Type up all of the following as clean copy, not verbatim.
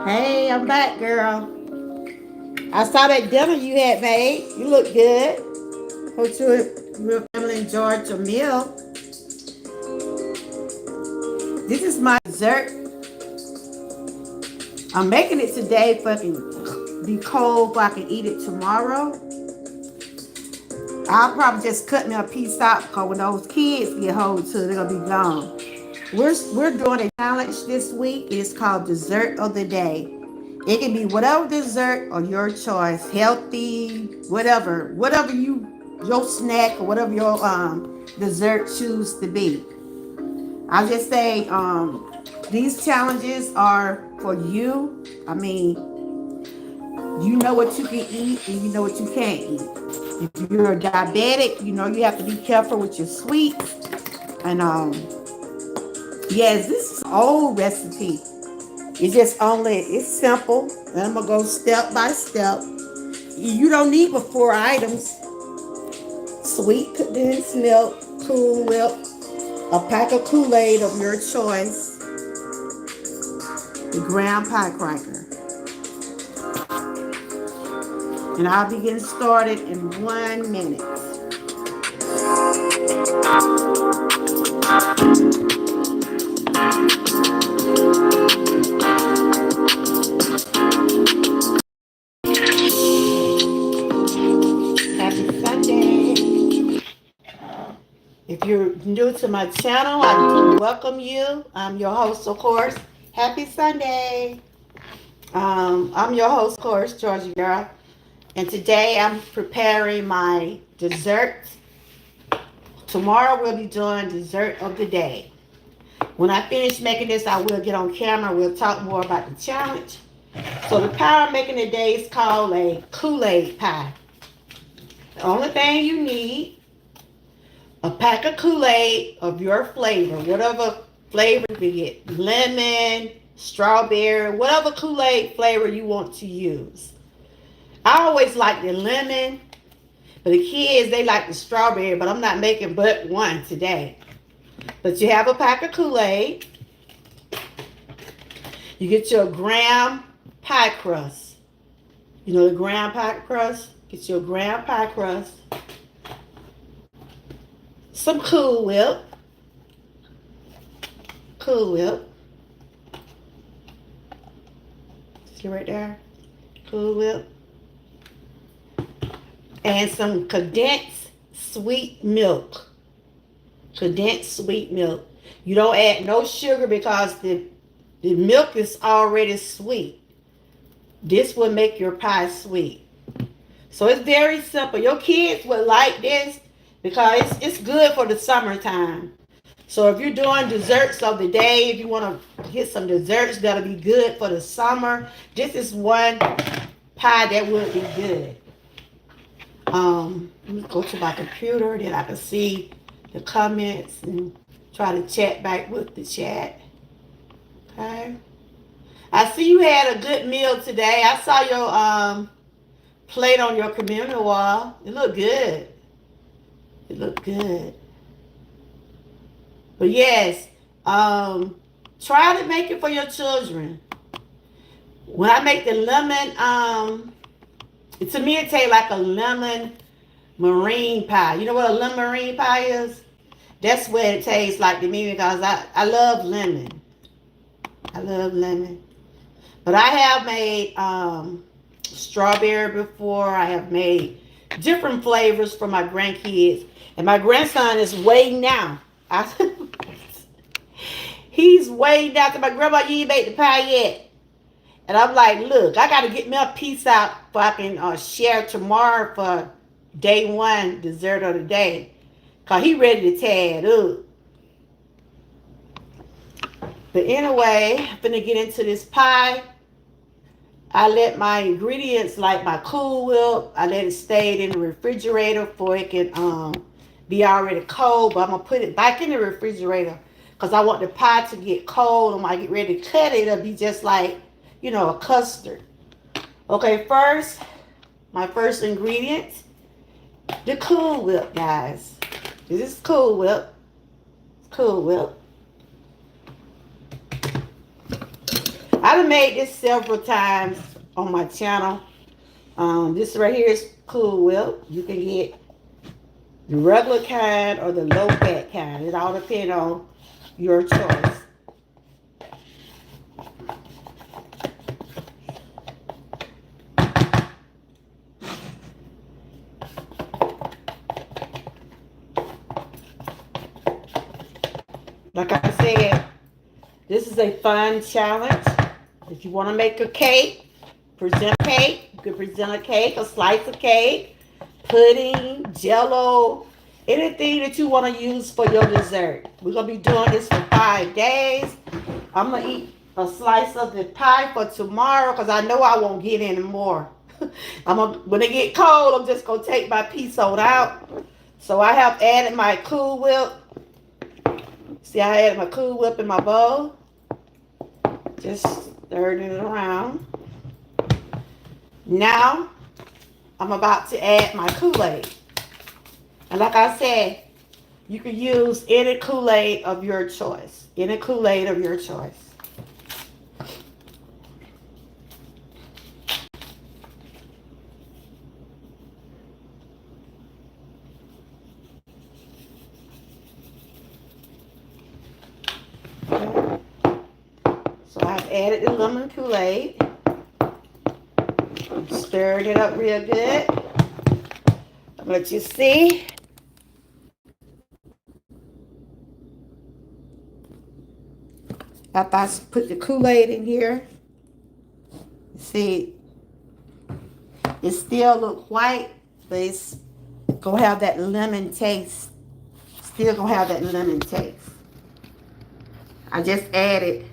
Hey, I'm back, girl. I saw that dinner you had made. You look good. Hope your family enjoyed your meal. This is my dessert. I'm making it today, fucking be cold so I can eat it tomorrow. I'll probably just cut me a piece out because when those kids get hold to it, they're gonna be gone. We're doing a challenge this week. It's called Dessert of the Day. It can be whatever dessert of your choice, healthy, whatever your snack or whatever your dessert choose to be. I just say these challenges are for you. I mean, you know what you can eat and you know what you can't eat. If you're a diabetic, you know you have to be careful with your sweets. And yes, this is an old recipe. It's simple. And I'm gonna go step by step. You don't need but 4 items: sweet condensed milk, Cool Whip, a pack of Kool-Aid of your choice, the graham pie cracker. And I'll be getting started in 1 minute. Happy Sunday. If you're new to my channel, I welcome you. I'm your host, of course. Happy Sunday. I'm your host, of course, Georgia Girl. And today I'm preparing my dessert. Tomorrow we'll be doing dessert of the day. When I finish making this, I will get on camera. We'll talk more about the challenge. So the pie I'm making today is called a Kool-Aid pie. The only thing you need, a pack of Kool-Aid of your flavor, whatever flavor you get, lemon, strawberry, whatever Kool-Aid flavor you want to use. I always like the lemon, but the kids, they like the strawberry, but I'm not making but one today. But you have a pack of Kool-Aid. You get your graham pie crust. You know the graham pie crust? Get your graham pie crust. Some Cool Whip. Cool Whip. See right there? Cool Whip. And some condensed sweet milk. Condensed sweet milk. You don't add no sugar because the milk is already sweet. This will make your pie sweet. So it's very simple. Your kids would like this because it's good for the summertime. So if you're doing desserts of the day, if you want to get some desserts that'll be good for the summer, this is one pie that would be good. Let me go to my computer, then I can see the comments and try to chat back with the chat. Okay. I see you had a good meal today. I saw your plate on your community wall. It looked good. It looked good. But yes, try to make it for your children. When I make the lemon, to me it tastes like a lemon marine pie. You know what a lemon marine pie is? That's what it tastes like to me because I love lemon. I love lemon. But I have made strawberry before. I have made different flavors for my grandkids. And my grandson is waiting now. He's waiting down to my grandma, you ain't made the pie yet. And I'm like, look, I got to get me a piece out so I can share tomorrow for day one, dessert of the day. Cause he ready to tear it up. But anyway, I'm gonna get into this pie. I let my ingredients, like my Cool Whip, I let it stay in the refrigerator for it can be already cold. But I'm gonna put it back in the refrigerator because I want the pie to get cold. And when I get ready to cut it, it'll be just like, a custard. Okay, first, my first ingredient, the Cool Whip, guys. This is Cool Whip. Cool Whip. I've made this several times on my channel. This right here is Cool Whip. You can get the regular kind or the low fat kind. It all depends on your choice. Like I said, this is a fun challenge. If you want to make a cake, present a cake. You can present a cake, a slice of cake, pudding, jello, anything that you want to use for your dessert. We're going to be doing this for 5 days. I'm going to eat a slice of the pie for tomorrow because I know I won't get any more. When it get cold, I'm just going to take my piece on out. So I have added my Cool Whip. See, I added my Cool Whip in my bowl. Just stirring it around. Now, I'm about to add my Kool-Aid. And like I said, you can use any Kool-Aid of your choice. Any Kool-Aid of your choice. So I've added the lemon Kool-Aid. Stirred it up real good. I'm gonna let you see. After I put the Kool-Aid in here, see, it still look white, but it's gonna have that lemon taste. Still gonna have that lemon taste. I just added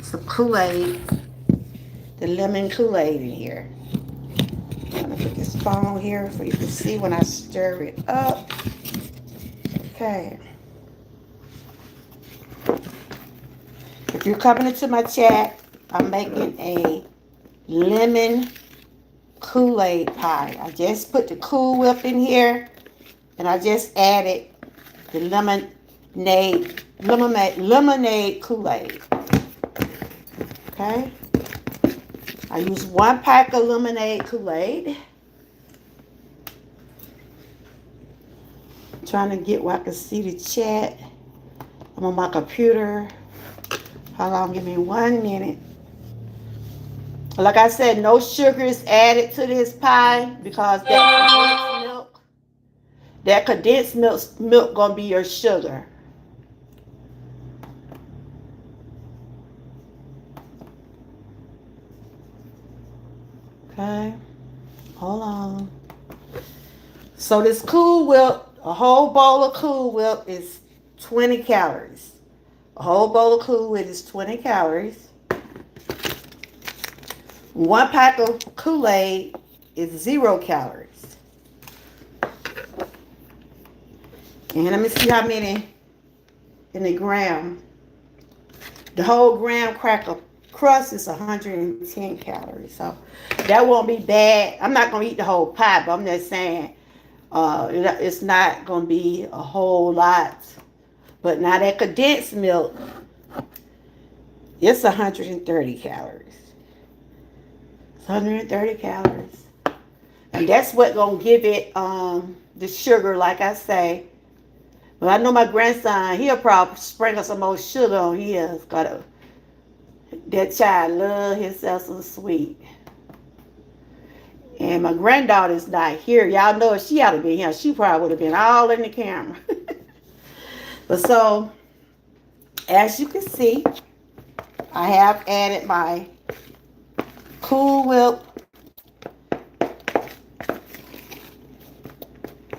some Kool-Aid, the lemon Kool-Aid in here. I'm gonna put this phone here so you can see when I stir it up. Okay. If you're coming into my chat, I'm making a lemon Kool-Aid pie. I just put the Cool Whip in here, and I just added the lemonade Kool-Aid. Okay. I use 1 pack of lemonade Kool-Aid. Trying to get where I can see the chat. I'm on my computer. Hold on, give me 1 minute. Like I said, no sugar is added to this pie because that condensed milk gonna be your sugar. Okay, hold on. So this Cool Whip, a whole bowl of Cool Whip is 20 calories. A whole bowl of Cool Whip is 20 calories. 1 pack of Kool-Aid is 0 calories. And let me see how many in the gram. The whole graham cracker crust is 110 calories. So that won't be bad. I'm not going to eat the whole pie, but I'm just saying it's not going to be a whole lot. But now that condensed milk, it's 130 calories. 130 calories. And that's what gonna give it the sugar, like I say. But I know my grandson, he'll probably sprinkle some more sugar on his. That child love himself some sweet. And my granddaughter's not here. Y'all know if she ought to be here, she probably would have been all in the camera. But so, as you can see, I have added my Cool Whip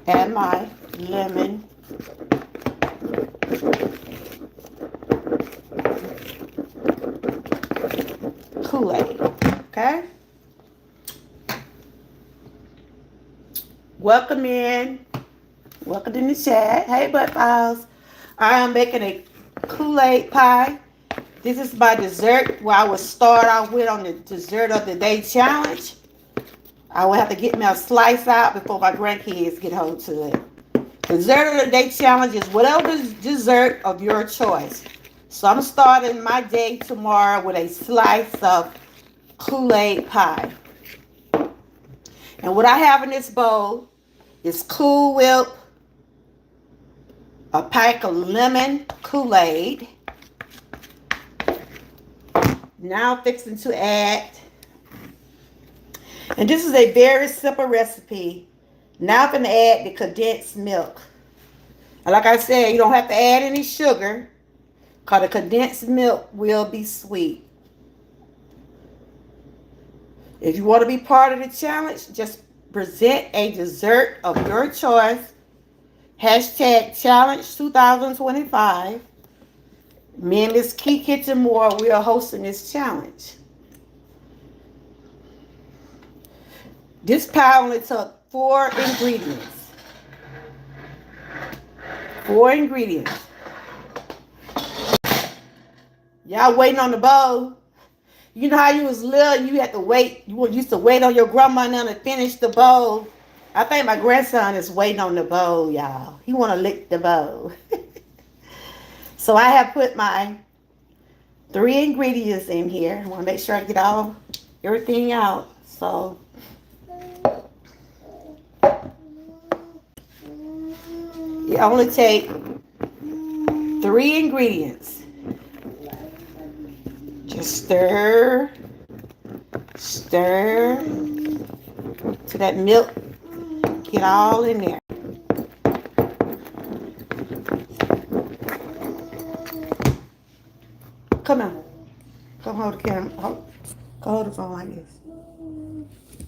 and my lemon Kool-Aid. Okay? Welcome in. Welcome in the chat. Hey, Butt Files. I am making a Kool-Aid pie. This is my dessert where I will start off with on the dessert of the day challenge. I will have to get me a slice out before my grandkids get hold to it. Dessert of the day challenge is whatever dessert of your choice. So I'm starting my day tomorrow with a slice of Kool-Aid pie. And what I have in this bowl is Cool Whip, a pack of lemon Kool-Aid. Now I'm fixing to add, and this is a very simple recipe. Now I'm going to add the condensed milk. And like I said, you don't have to add any sugar because the condensed milk will be sweet. If you want to be part of the challenge, just present a dessert of your choice. Hashtag challenge 2025. Me and Miss Key Kitchen Moore, we are hosting this challenge. This pie only took 4 ingredients. 4 ingredients. Y'all waiting on the bowl. You know how you was little, you had to wait. You used to wait on your grandma now to finish the bowl. I think my grandson is waiting on the bowl, y'all. He want to lick the bowl. So I have put my 3 ingredients in here. I want to make sure I get everything out. So you only take 3 ingredients. Just stir to that milk get all in there. Come on. Come hold the camera. Hold the phone like this.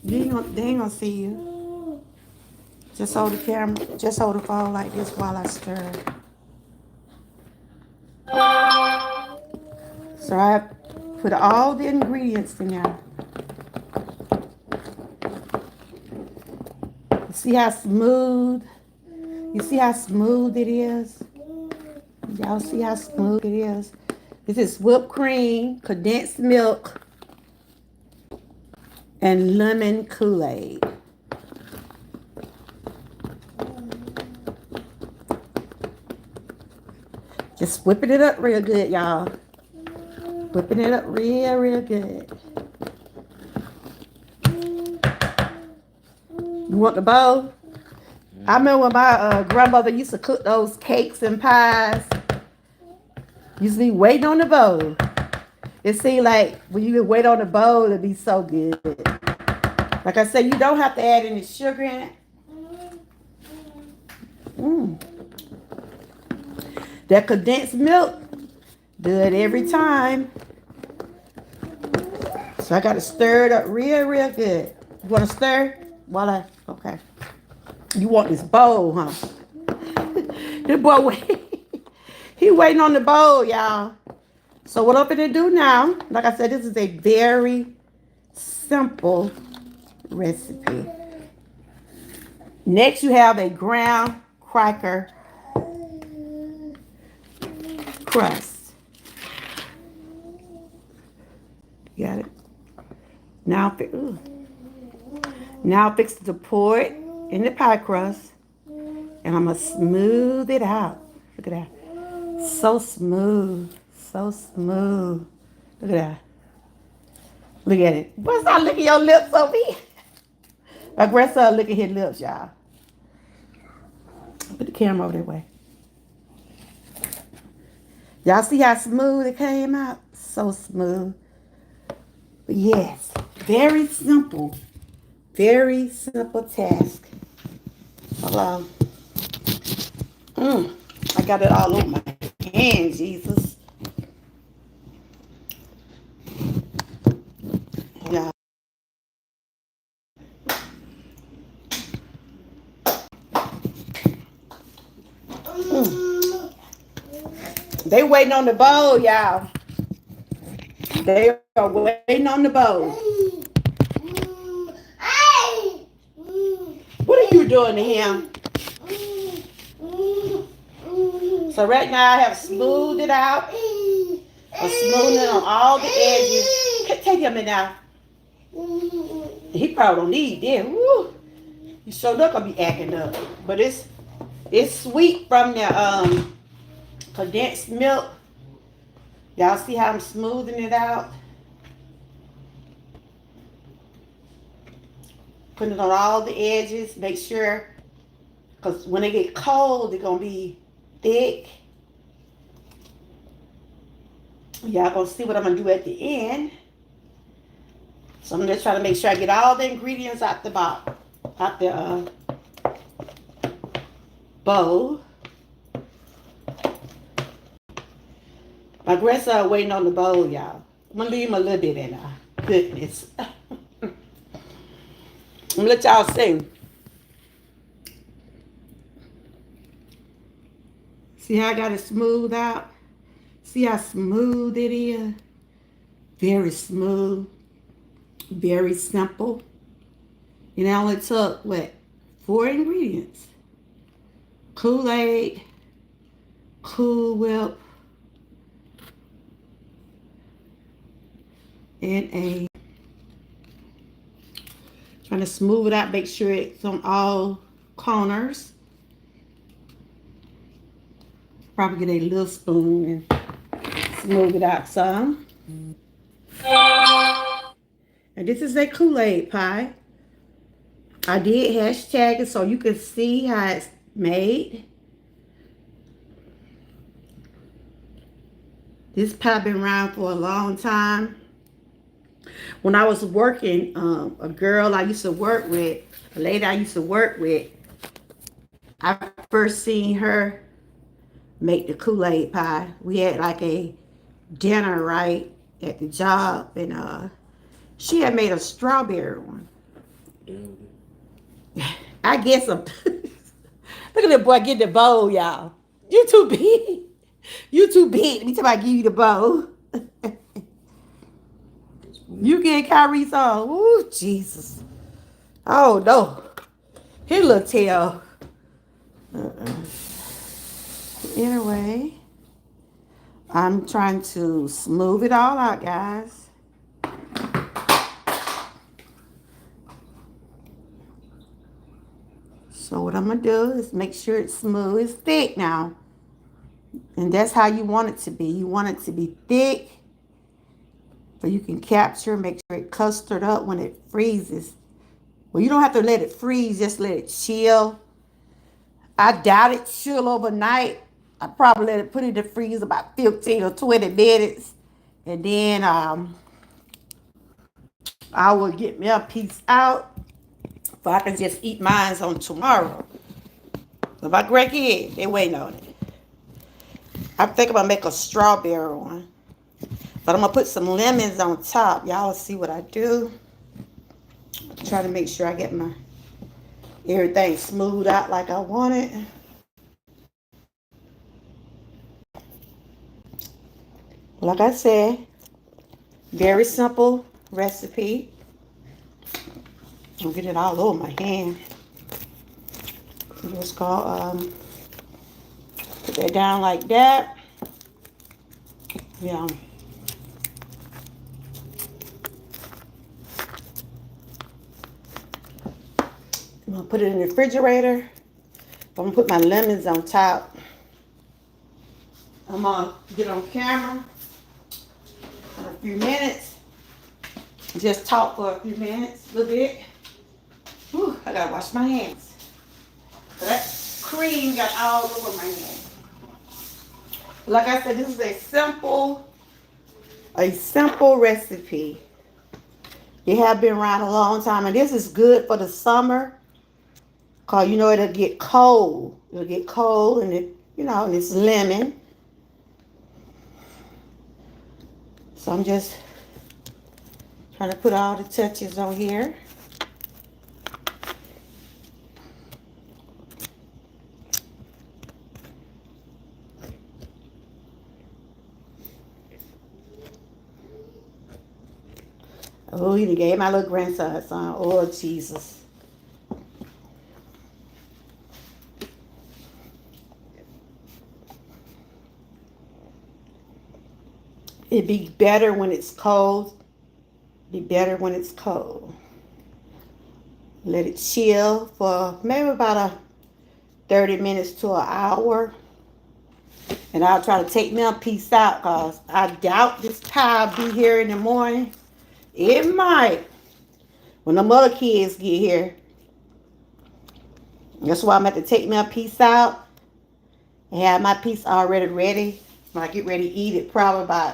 They ain't gonna see you. Just hold the camera. Just hold the phone like this while I stir. So I put all the ingredients in there. You see how smooth? You see how smooth it is? Y'all see how smooth it is? This is whipped cream, condensed milk, and lemon Kool-Aid. Just whipping it up real good, y'all. Whipping it up real good. You want the bowl? I remember when my grandmother used to cook those cakes and pies. Used to be waiting on the bowl. It seemed like when you wait on the bowl, it'd be so good. Like I said, you don't have to add any sugar in it. That condensed milk, do it every time. So I got to stir it up real good. You want to stir? Okay. You want this bowl, huh? This boy, he waiting on the bowl, y'all. So what I'm going to do now, like I said, this is a very simple recipe. Next, you have a ground cracker crust. Got it? Now fix to pour it in the pie crust, and I'm going to smooth it out. Look at that. So smooth. So smooth. Look at that. Look at it. What's that licking your lips over here? My grandson licking his lips, y'all. Put the camera over that way. Y'all see how smooth it came out? So smooth. But yes, very simple. Very simple task. Hold on. I got it all over my hand, Jesus. Yeah. Mm. They waiting on the bowl, y'all. They are waiting on the bowl. What are you doing to him? So right now I have smoothed it out. I'm smoothing it on all the edges. Take him in now. He probably don't need this. Woo. You sure not gonna be acting up. But it's sweet from the condensed milk. Y'all see how I'm smoothing it out? Putting it on all the edges. Make sure, because when they get cold, they're gonna be thick. Y'all gonna see what I'm gonna do at the end. So I'm just trying to make sure I get all the ingredients out the bowl. My grandson waiting on the bowl, y'all. I'm gonna leave him a little bit in there. Goodness. I'm gonna let y'all see. See how I got it smoothed out? See how smooth it is? Very smooth. Very simple. And it only took, what, 4 ingredients. Kool-Aid, Cool Whip, and trying to smooth it out, make sure it's on all corners. Probably get a little spoon and smooth it out some. And this is a Kool-Aid pie. I did hashtag it so you can see how it's made. This pie been around for a long time. When I was working, a girl I used to work with, a lady I used to work with, I first seen her make the Kool-Aid pie. We had like a dinner, right, at the job, and she had made a strawberry one. I guess I'm look at that boy get the bowl, y'all. You too big. You too big. Let me tell you, I give you the bowl. You get Kyrie on. Ooh, Jesus. Oh no. His little tail. Anyway, I'm trying to smooth it all out, guys. So what I'm going to do is make sure it's smooth. It's thick now. And that's how you want it to be. You want it to be thick so you can capture, make sure it custard up when it freezes. Well, you don't have to let it freeze. Just let it chill. I doubt it chill overnight. I probably let it put it in the freezer about 15 or 20 minutes. And then I will get me a piece out so I can just eat mine on tomorrow. So my grandkids, they waiting on it. I'm thinking about making a strawberry one. But I'm going to put some lemons on top. Y'all will see what I do. Try to make sure I get my everything smoothed out like I want it. Like I said, very simple recipe. I'll get it all over my hand. Just go put that down like that. Yeah. I'm gonna put it in the refrigerator. I'm gonna put my lemons on top. I'm gonna get on camera for a few minutes. Just talk for a few minutes, a little bit. Whew, I gotta wash my hands. That cream got all over my hands. Like I said, this is a simple recipe. They have been around a long time, and this is good for the summer. Cause you know it'll get cold. It'll get cold, and and it's lemon. So I'm just trying to put all the touches on here. Oh, he done gave my little grandson some. Oh, Jesus. It'd be better when it's cold. Be better when it's cold. Let it chill for maybe about a 30 minutes to an hour. And I'll try to take me a piece out because I doubt this pie will be here in the morning. It might. When the other kids get here. That's why I'm going to take me a piece out and have my piece already ready. When I get ready to eat it, probably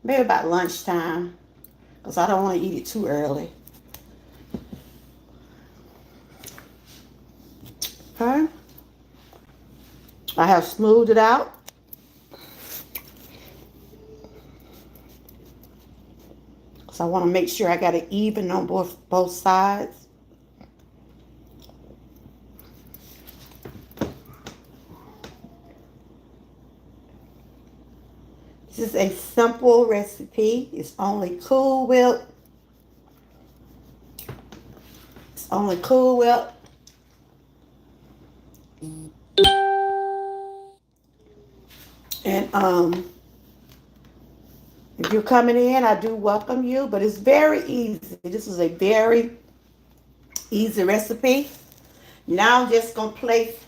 maybe about lunchtime. Because I don't want to eat it too early. Okay. I have smoothed it out. So I want to make sure I got it even on both sides. This is a simple recipe. It's only Cool Whip. It's only Cool Whip. And if you're coming in, I do welcome you, but it's very easy. This is a very easy recipe. Now I'm just going to place,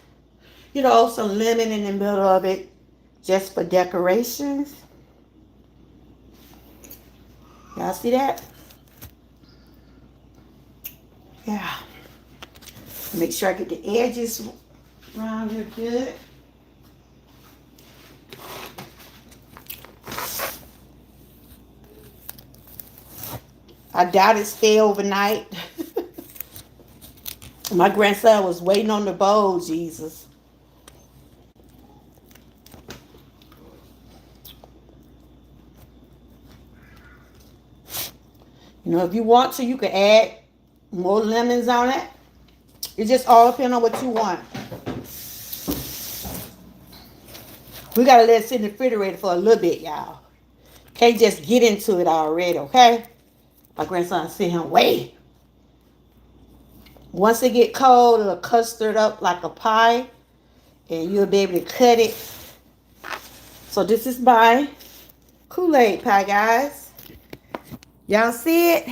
some lemon in the middle of it just for decorations. Y'all see that? Yeah. Make sure I get the edges around here good. I doubt it stay overnight. My grandson was waiting on the bowl, Jesus. If you want to, you can add more lemons on it. It just all depends on what you want. We got to let it sit in the refrigerator for a little bit, y'all. Can't just get into it already, okay? My grandson sit here and wait. Once it get cold, it'll custard up like a pie, and you'll be able to cut it. So this is my Kool-Aid pie, guys. Y'all see it?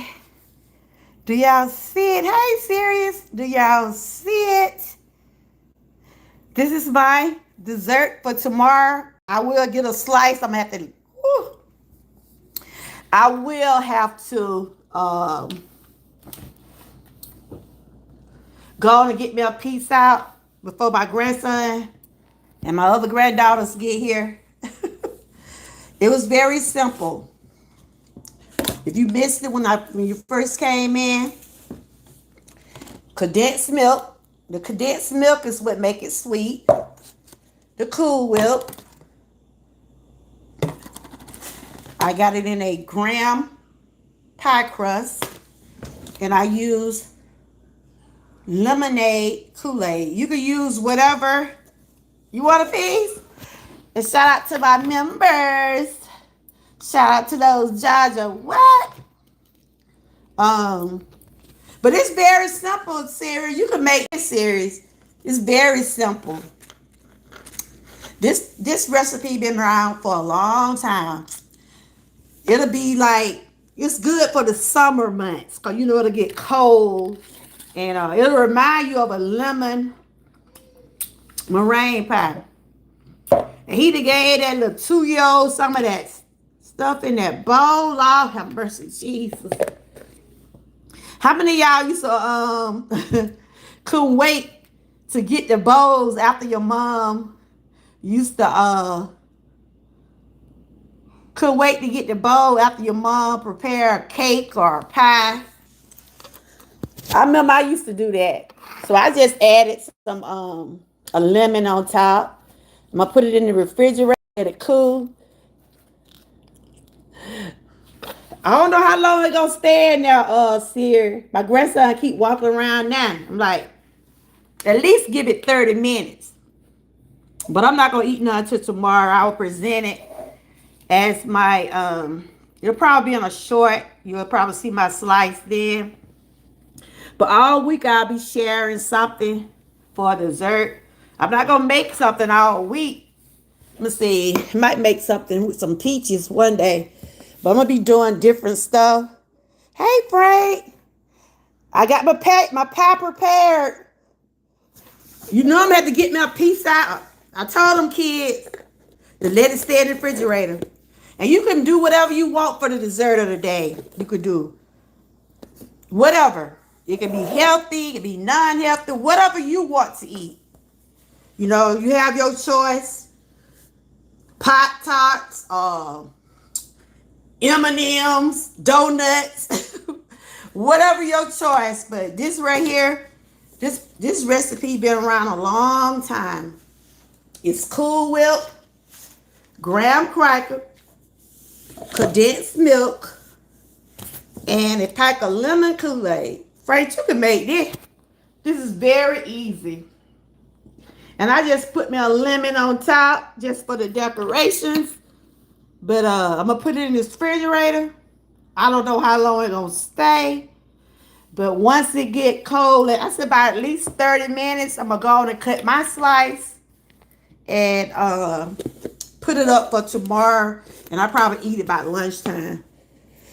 Do y'all see it? Hey, Sirius, do y'all see it? This is my dessert for tomorrow. I will get a slice. I'm going to have to... Whew. I will have to go on and get me a piece out before my grandson and my other granddaughters get here. It was very simple. If you missed it when you first came in, condensed milk. The condensed milk is what make it sweet. The Cool Whip. I got it in a graham pie crust. And I use lemonade Kool-Aid. You can use whatever you want a piece. And shout out to my members. Shout out to those Jaja. What? But it's very simple, series. You can make this series. It's very simple. This recipe been around for a long time. It'll be like, it's good for the summer months because it'll get cold. And it'll remind you of a lemon meringue pie. And he done gave that little 2-year-old some of that stuff in that bowl. Lord have mercy, Jesus. How many of y'all used to couldn't wait to get the bowls after your mom used to couldn't wait to get the bowl after your mom prepare a cake or a pie? I remember I used to do that. So I just added some a lemon on top. I'm gonna put it in the refrigerator, let it cool. I don't know how long it gonna stay in there, Siri. My grandson keep walking around now. I'm like, at least give it 30 minutes. But I'm not gonna eat none until tomorrow. I'll present it as my It'll probably be on a short. You'll probably see my slice then. But all week I'll be sharing something for dessert. I'm not gonna make something all week. Let me see. I might make something with some peaches one day. But I'm gonna be doing different stuff. Hey Frank. I got my pie prepared. You know I'm gonna have to get me a piece out. I told them kids to let it stay in the refrigerator. And you can do whatever you want for the dessert of the day. You could do whatever. It can be healthy, it can be non-healthy, whatever you want to eat. You know, you have your choice. Pop tarts, M&Ms, donuts, whatever your choice. But this right here, this recipe been around a long time. It's Cool Whip, graham cracker, condensed milk, and a pack of lemon Kool-Aid. Frank, you can make this. This is very easy. And I just put me a lemon on top just for the decorations. But I'm going to put it in this refrigerator. I don't know how long it's going to stay. But once it get cold, I said about at least 30 minutes, I'm going to go on and cut my slice and put it up for tomorrow. And I probably eat it by lunchtime.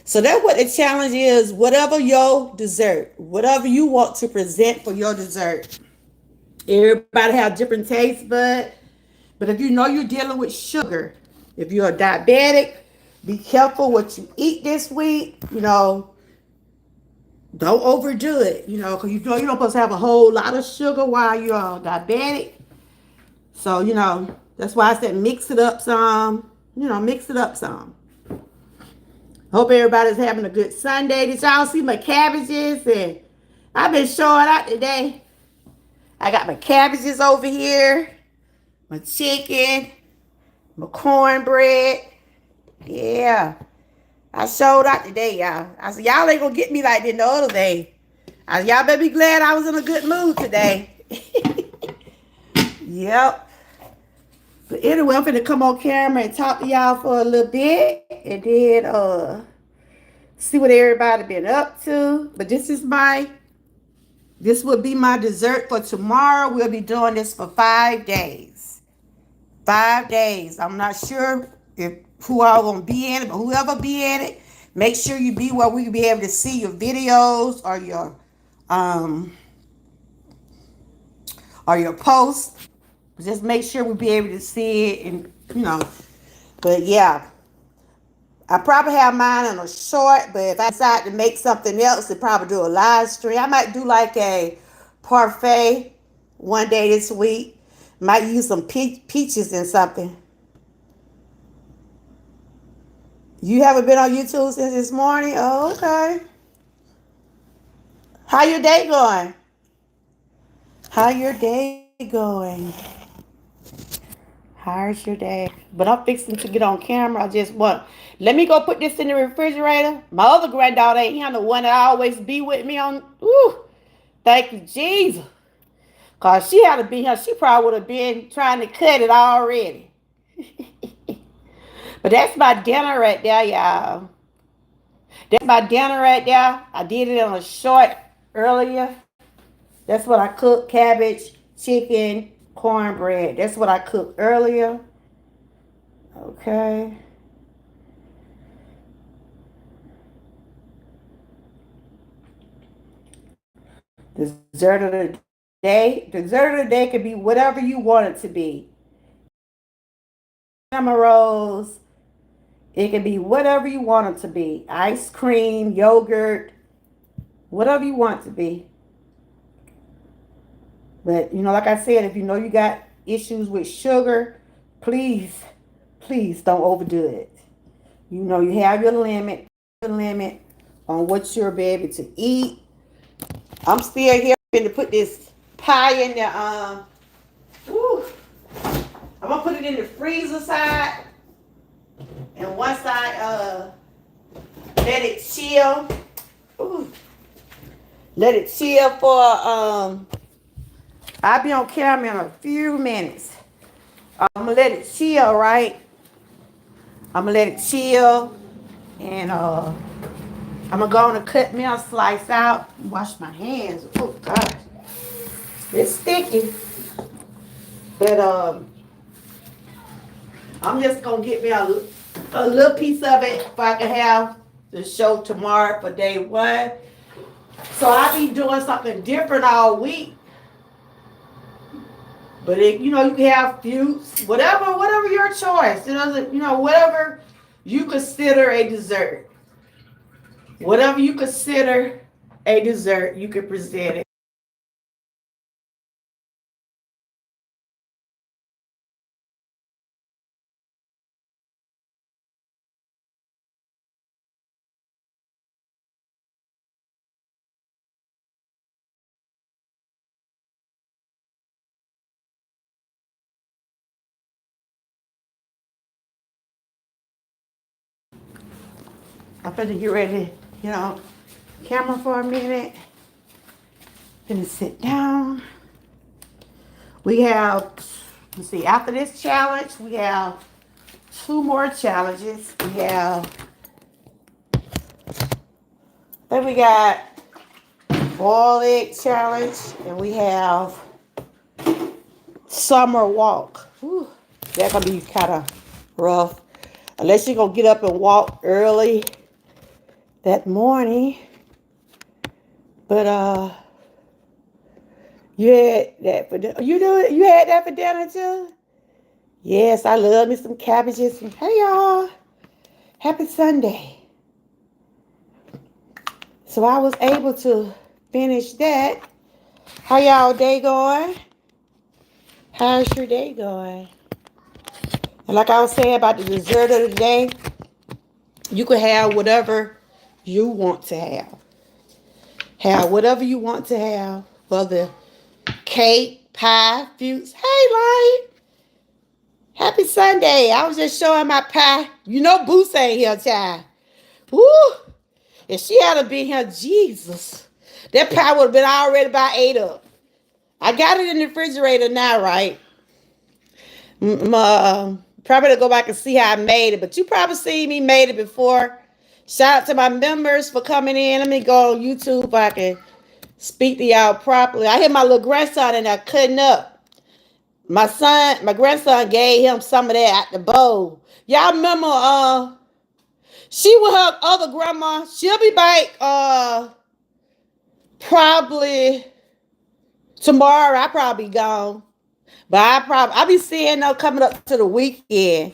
So that's what the challenge is. Whatever your dessert, whatever you want to present for your dessert. Everybody have different taste buds. But if you know you're dealing with sugar, if you're a diabetic, be careful what you eat this week. You know, don't overdo it. You know, because you know you're not supposed to have a whole lot of sugar while you're diabetic. So, you know, that's why I said mix it up some. You know, mix it up some. Hope everybody's having a good Sunday. Did y'all see my cabbages? And I've been showing out today. I got my cabbages over here, my chicken, my cornbread. Yeah. I showed out today, y'all. I said, y'all ain't gonna get me like this the other day. I said, y'all better be glad I was in a good mood today. Yep. But anyway, I'm finna come on camera and talk to y'all for a little bit. And then see what everybody been up to. But this will be my dessert for tomorrow. We'll be doing this for 5 days. 5 days. I'm not sure if who all gonna be in it, but whoever be in it, make sure you be where we can be able to see your videos or your posts. Just make sure we be able to see it, and you know. But yeah, I probably have mine on a short, but if I decide to make something else and probably do a live stream, I might do like a parfait one day this week. Might use some peaches and something. You haven't been on YouTube since this morning? Oh, okay. How your day going? How your day going? How's your day? But I'm fixing to get on camera. Let me go put this in the refrigerator. My other granddaughter ain't here, the one that always be with me on. Ooh, thank you, Jesus. Because she had to be here. She probably would have been trying to cut it already. But that's my dinner right there, y'all. That's my dinner right there. I did it on a short earlier. That's what I cooked. Cabbage, chicken, cornbread. That's what I cooked earlier. Okay. Dessert of the day. Dessert of the day could be whatever you want it to be. Cinnamon rolls. It can be whatever you want it to be. Ice cream, yogurt, whatever you want it to be. But, you know, like I said, if you know you got issues with sugar, please don't overdo it. You know, you have your limit on what you'll be able to eat. I'm still here to put this pie in the, I'm going to put it in the freezer side. And once I let it chill, let it chill for, I'll be on camera in a few minutes. I'm going to let it chill, right? I'm going to let it chill. And I'm gonna go on and cut me a slice out. Wash my hands. Oh gosh, it's sticky. But I'm just gonna get me a little piece of it if I can have the show tomorrow for day one. So I'll be doing something different all week. But you can have foods, whatever your choice. Whatever you consider a dessert. Whatever you consider a dessert, you can present it. I'm gonna get ready, camera for a minute. Gonna sit down. We have, let's see, after this challenge, we have two more challenges. Then we got boiled egg challenge, and we have summer walk. Whew, that's gonna be kind of rough, unless you're gonna get up and walk early that morning. But you had that for dinner. You had that for dinner too? Yes, I love me some cabbages. Hey y'all, happy Sunday. So I was able to finish that. How y'all day going? How's your day going? And like I was saying about the dessert of the day, you can have whatever you want to have. Have whatever you want to have. Whether cake, pie, fruits. Hey, Lion. Happy Sunday. I was just showing my pie. Boots ain't here, child. Woo! If she had been here, Jesus. That pie would have been already about 8 up. I got it in the refrigerator now, right? Probably to go back and see how I made it, but you probably seen me made it before. Shout out to my members for coming in. Let me go on YouTube if I can speak to y'all properly. I hear my little grandson in there cutting up. My grandson gave him some of that at the bowl. Y'all remember she with her other grandma. She'll be back probably tomorrow. I probably gone. But I be seeing her coming up to the weekend.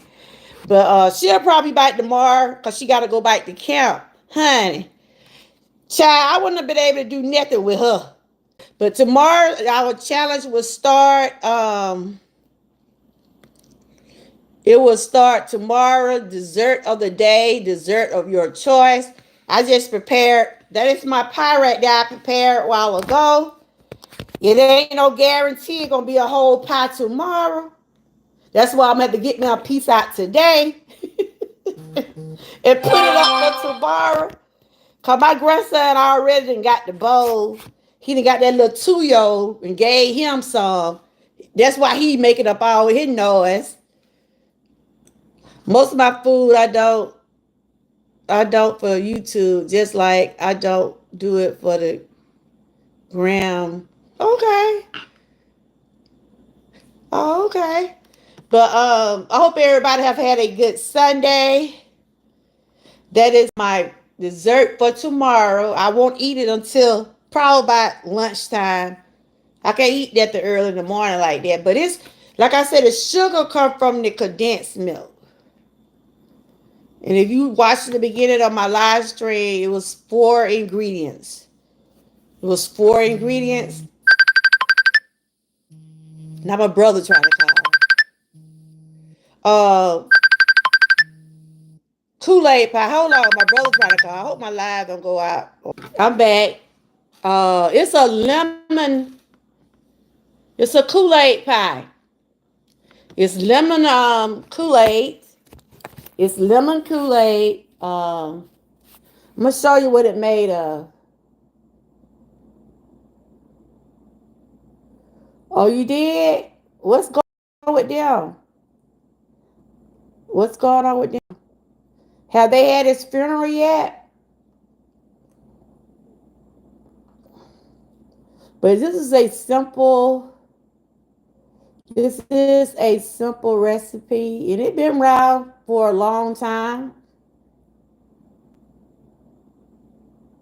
But she'll probably back tomorrow because she got to go back to camp. Honey, child, I wouldn't have been able to do nothing with her. But tomorrow, our challenge will start. It will start tomorrow. Dessert of the day, dessert of your choice. I just prepared. That is my pie right there. I prepared a while ago. It ain't no guarantee it's going to be a whole pie tomorrow. That's why I'm going to have to get me a piece out today and put it up for tomorrow. Because my grandson already done got the bowl. He done got that little 2-year-old and gave him some. That's why he making up all his noise. Most of my food I don't for YouTube, just like I don't do it for the gram. Okay. Oh, okay. But I hope everybody have had a good Sunday. That is my dessert for tomorrow. I won't eat it until probably about lunchtime. I can't eat that too early in the morning like that. But it's, like I said, the sugar come from the condensed milk. And if you watched the beginning of my live stream, it was 4 ingredients. It was 4 ingredients. Now my brother trying to call. Kool-Aid pie. Hold on, my brother trying to call. I hope my live don't go out. I'm back. It's a lemon. It's a Kool-Aid pie. It's lemon Kool-Aid. It's lemon Kool-Aid. I'm gonna show you what it made of. Oh, you did? What's going on with them? What's going on with them? Have they had his funeral yet? But this is a simple recipe, and it's been around for a long time.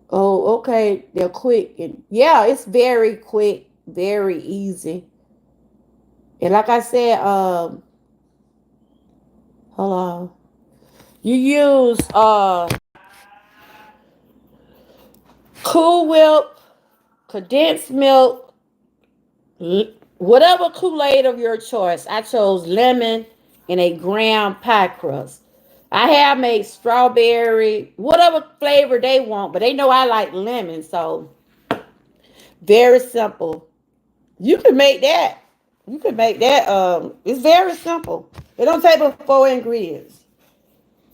Oh, okay. They're quick, and yeah, it's very quick, very easy. And like I said, hold on. You use Cool Whip, condensed milk, whatever Kool-Aid of your choice. I chose lemon and a graham pie crust. I have made strawberry, whatever flavor they want, but they know I like lemon, so very simple. You can make that. You can make that. It's very simple. It don't take but 4 ingredients: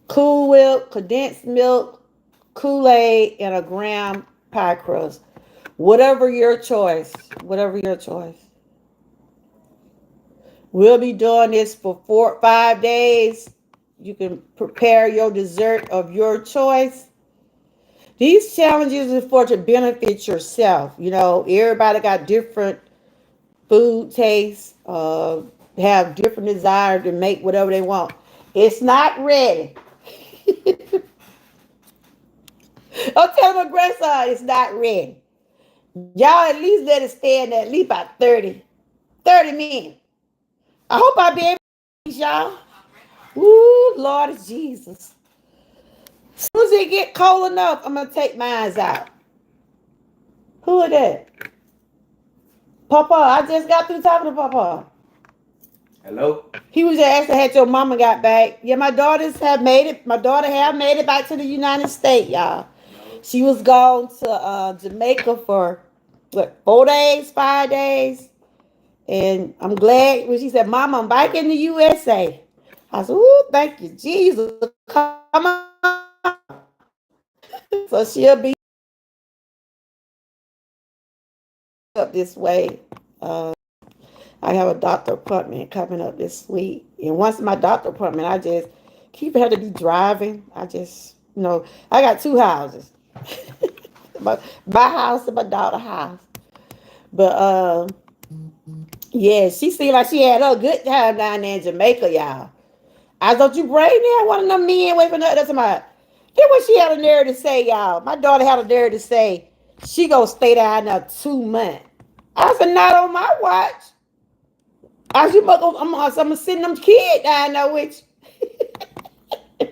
Cool Whip, condensed milk, Kool-Aid, and a graham pie crust. Whatever your choice. Whatever your choice. We'll be doing this for 5 days. You can prepare your dessert of your choice. These challenges are for to benefit yourself. You know, everybody got different food tastes, have different desire to make whatever they want. It's not ready. I'm telling my grandson it's not ready. Y'all at least let it stand at least about 30 minutes. I hope I be able to eat y'all. Ooh, Lord Jesus. As soon as it get cold enough, I'm gonna take mine out. Who is that? Papa, I just got through talking to Papa. Hello? He was just asking had your mama got back. Yeah, my daughters have made it. My daughter have made it back to the United States, y'all. She was gone to Jamaica for what 4 days, 5 days. And I'm glad when she said, Mama, I'm back in the USA. I said, ooh, thank you, Jesus. Come on. So she'll be up this way. I have a doctor appointment coming up this week. And once my doctor appointment, I just keep having to be driving. I got 2 houses. my house and my daughter's house. But yeah, she seemed like she had a good time down there in Jamaica, y'all. I thought you brave there, one of them men waiting for nothing. That's my. Then what she had a nerve to say, y'all. My daughter had a nerve to say she gonna stay down there 2 months. I said, not on my watch. I said, I'm gonna send them kids down there with you.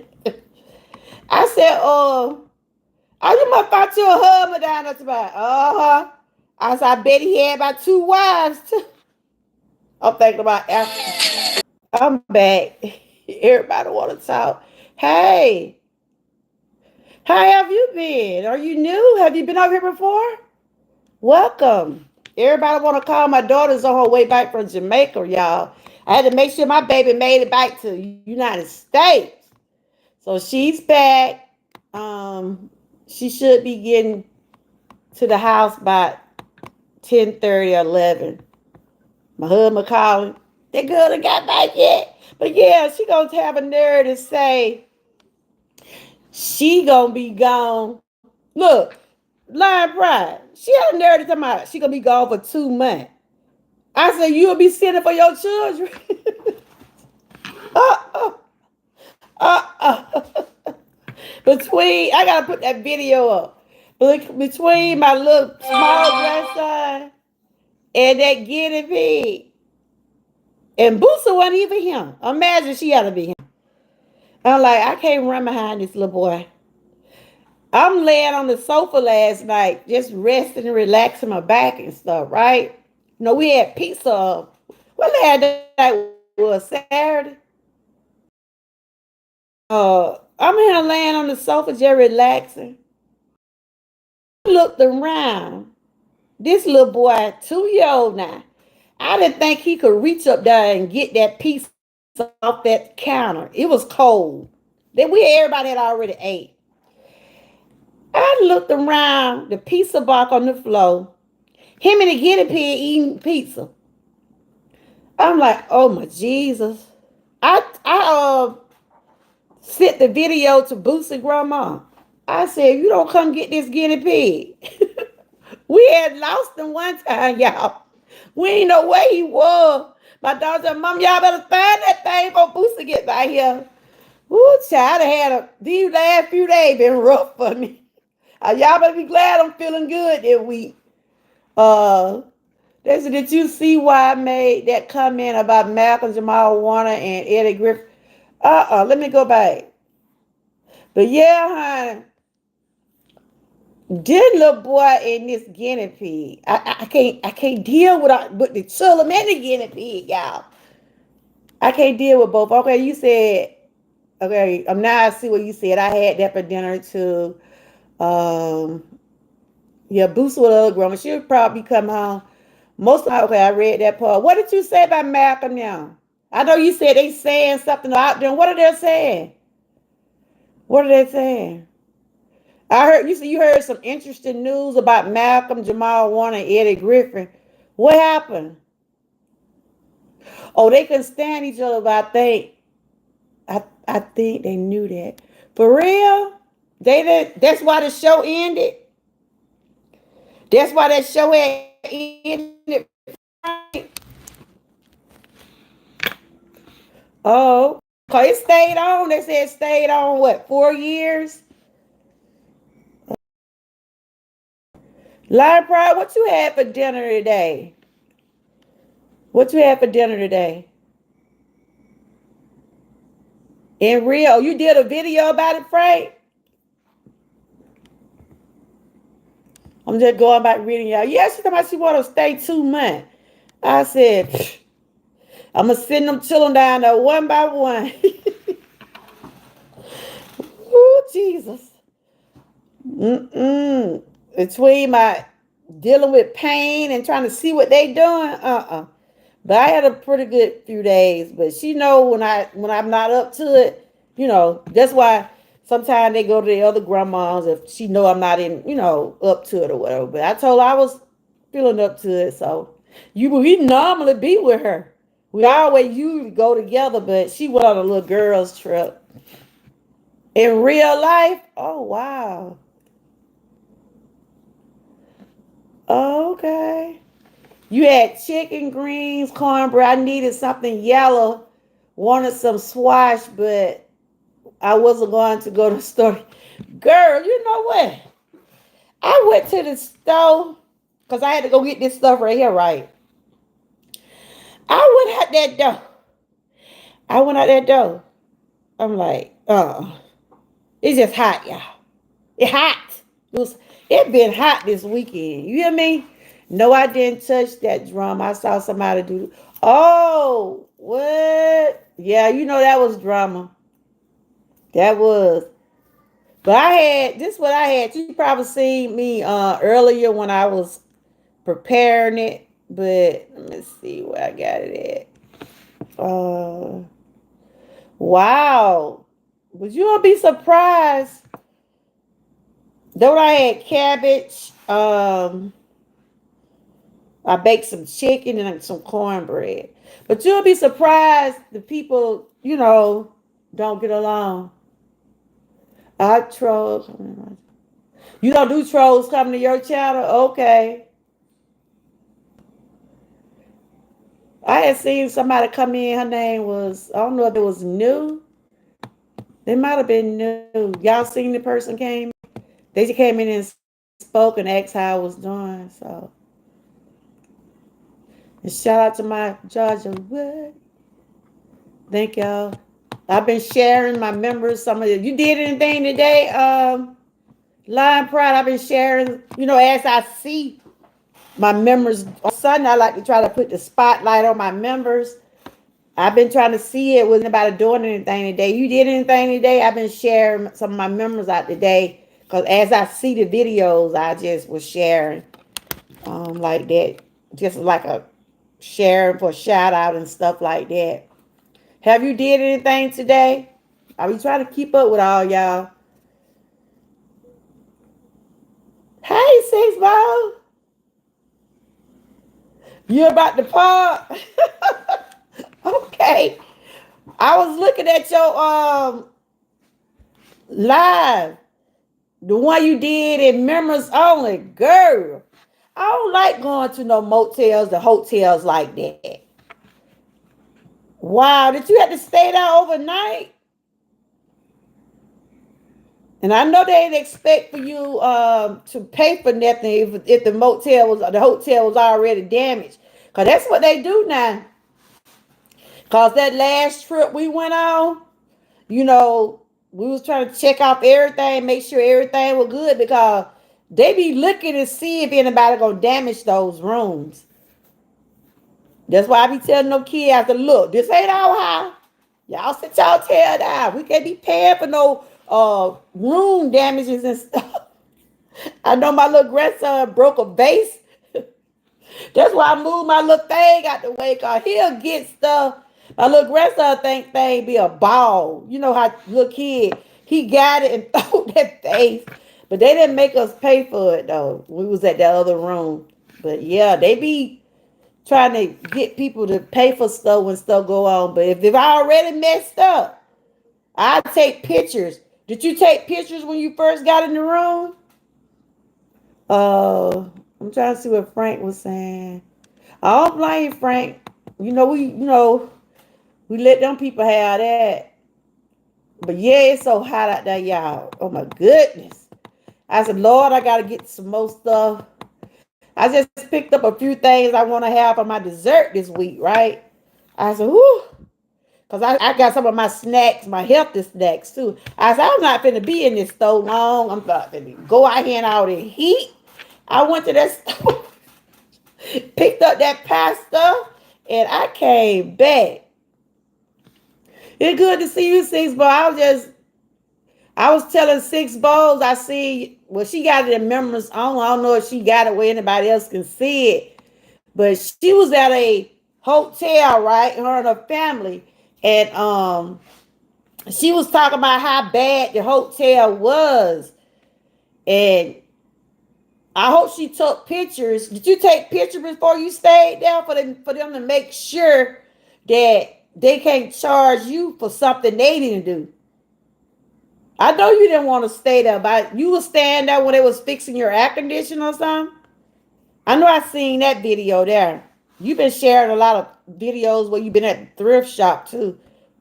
I said, you must thought you a husband down there tonight. Uh-huh. I said, I bet he had about 2 wives too. I'm thinking about Africa. I'm back. Everybody want to talk. Hey, how have you been? Are you new? Have you been over here before? Welcome. Everybody want to call my daughter's on her way back from Jamaica, y'all. I had to make sure my baby made it back to the United States. So she's back. She should be getting to the house by 10:30 or 11. My husband calling. They good and got back yet. But yeah, she gonna have a nerve to say she gonna be gone. Look, Lion Pride. She had a nerve to talk about she gonna be gone for 2 months. I said you'll be sending for your children. uh, uh, uh. Between I gotta put that video up. Between my little small grandson and that guinea pig. And Boosa wasn't even him. Imagine she had to be him. I'm like, I can't run behind this little boy. I'm laying on the sofa last night, just resting and relaxing my back and stuff, right? We had pizza. What last night was Saturday? I'm here laying on the sofa, just relaxing. I looked around. This little boy, 2 year old now. I didn't think he could reach up there and get that pizza off that counter. It was cold. Then everybody had already ate. I looked around the pizza box on the floor. Him and the guinea pig eating pizza. I'm like, oh my Jesus. I sent the video to Boots and Grandma. I said, you don't come get this guinea pig. We had lost him one time, y'all. We ain't know where he was. My daughter said, Mom, y'all better find that thing before Booster get by here. Ooh, child, I had these last few days been rough for me. Y'all better be glad I'm feeling good this week. Did you see why I made that comment about Malcolm Jamal Warner and Eddie Griffin? Let me go back. But yeah, honey, this little boy and this guinea pig. I can't deal with the chillum and the guinea pig, y'all. I can't deal with both. Okay, you said okay. Now I see what you said. I had that for dinner too. Um, yeah, Boost with other grandma. She'll probably come home. Most of okay, I read that part. What did you say about Malcolm now? I know you said they saying something out there. What are they saying? What are they saying? I heard you heard some interesting news about Malcolm, Jamal Warner, and Eddie Griffin. What happened? Oh, they couldn't stand each other, but I think they knew that. For real? They did that's why the show ended. That's why that show had ended. Oh, cause it stayed on. They said it stayed on what, 4 years? Lion Pride, what you had for dinner today? What you had for dinner today? In Rio, you did a video about it, Frank? I'm just going back reading y'all. Yeah, she told me she want to stay 2 months. I said, I'm going to send them children down there one by one. Oh, Jesus. Between my dealing with pain and trying to see what they doing, But I had a pretty good few days. But she know when I'm not up to it, that's why sometimes they go to the other grandmas if she know I'm not up to it or whatever. But I told her I was feeling up to it, so we normally be with her. We always usually go together, but she went on a little girls trip. In real life, oh wow. Okay. You had chicken greens, cornbread. I needed something yellow. Wanted some swash, but I wasn't going to go to the store. Girl, you know what? I went to the store because I had to go get this stuff right here, right? I went out that door. I'm like, it's just hot, y'all. It's hot. It been hot this weekend. You hear me? No, I didn't touch that drum. I saw somebody do. Oh, what? Yeah, that was drama. That was. But this is what I had. You probably seen me earlier when I was preparing it. But let me see where I got it at. Wow. Would you all be surprised? Though I had cabbage, I baked some chicken and some cornbread. But you'll be surprised the people, don't get along. I trolls. You don't do trolls coming to your channel? Okay. I had seen somebody come in. Her name was, I don't know if it was new. They might have been new. Y'all seen the person came? They just came in and spoke and asked how I was doing. So, and shout out to my Georgia Wood. Thank y'all. I've been sharing my members. Some of you did anything today? Lion Pride. I've been sharing. As I see my members on Sunday, I like to try to put the spotlight on my members. I've been trying to see it. Wasn't about doing anything today. You did anything today? I've been sharing some of my members out today because as I see the videos, I just was sharing like that, just like a sharing for shout out and stuff like that. Have you did anything today? Are we trying to keep up with all y'all? Hey, Six Ball. You about to pop? Okay. I was looking at your live. The one you did in members only, girl. I don't like going to no motels or hotels like that. Wow, did you have to stay there overnight? And I know they didn't expect for you to pay for nothing if the hotel was already damaged. Cause that's what they do now. Cause that last trip we went on, you know, we was trying to check off everything, make sure everything was good because they be looking to see if anybody gonna damage those rooms. That's why I be telling no kid after look, this ain't our house. Y'all sit y'all tail down. We can't be paying for no room damages and stuff. I know my little grandson broke a vase. That's why I moved my little thing out the way, cause he'll get stuff. My little grandson think thing be a ball. You know how little kid, he got it and threw that vase. But they didn't make us pay for it though. We was at that other room. But yeah, they be trying to get people to pay for stuff when stuff go on. But if they've already messed up, I take pictures. Did you take pictures when you first got in the room? Uh, I'm trying to see what Frank was saying. I don't blame Frank. We let them people have that. But yeah, it's so hot out there, y'all. Oh my goodness. I said, Lord, I gotta get some more stuff. I just picked up a few things I want to have for my dessert this week, right? I said, whoo. Because I got some of my snacks, my healthy snacks too. I said, I'm not finna be in this store long. I'm not finna go out here in all the heat. I went to that store, picked up that pasta, and I came back. It's good to see you, Six Bowl. I was telling Six Bowls, I see, well, she got it in members on. I don't know if she got it where anybody else can see it. But she was at a hotel, right? Her and her family. And she was talking about how bad the hotel was. And I hope she took pictures. Did you take pictures before you stayed there for them to make sure that they can't charge you for something they didn't do? I know you didn't want to stay there, but you were staying there when they was fixing your air conditioner or something. I know I seen that video there. You've been sharing a lot of videos where you've been at the thrift shop too.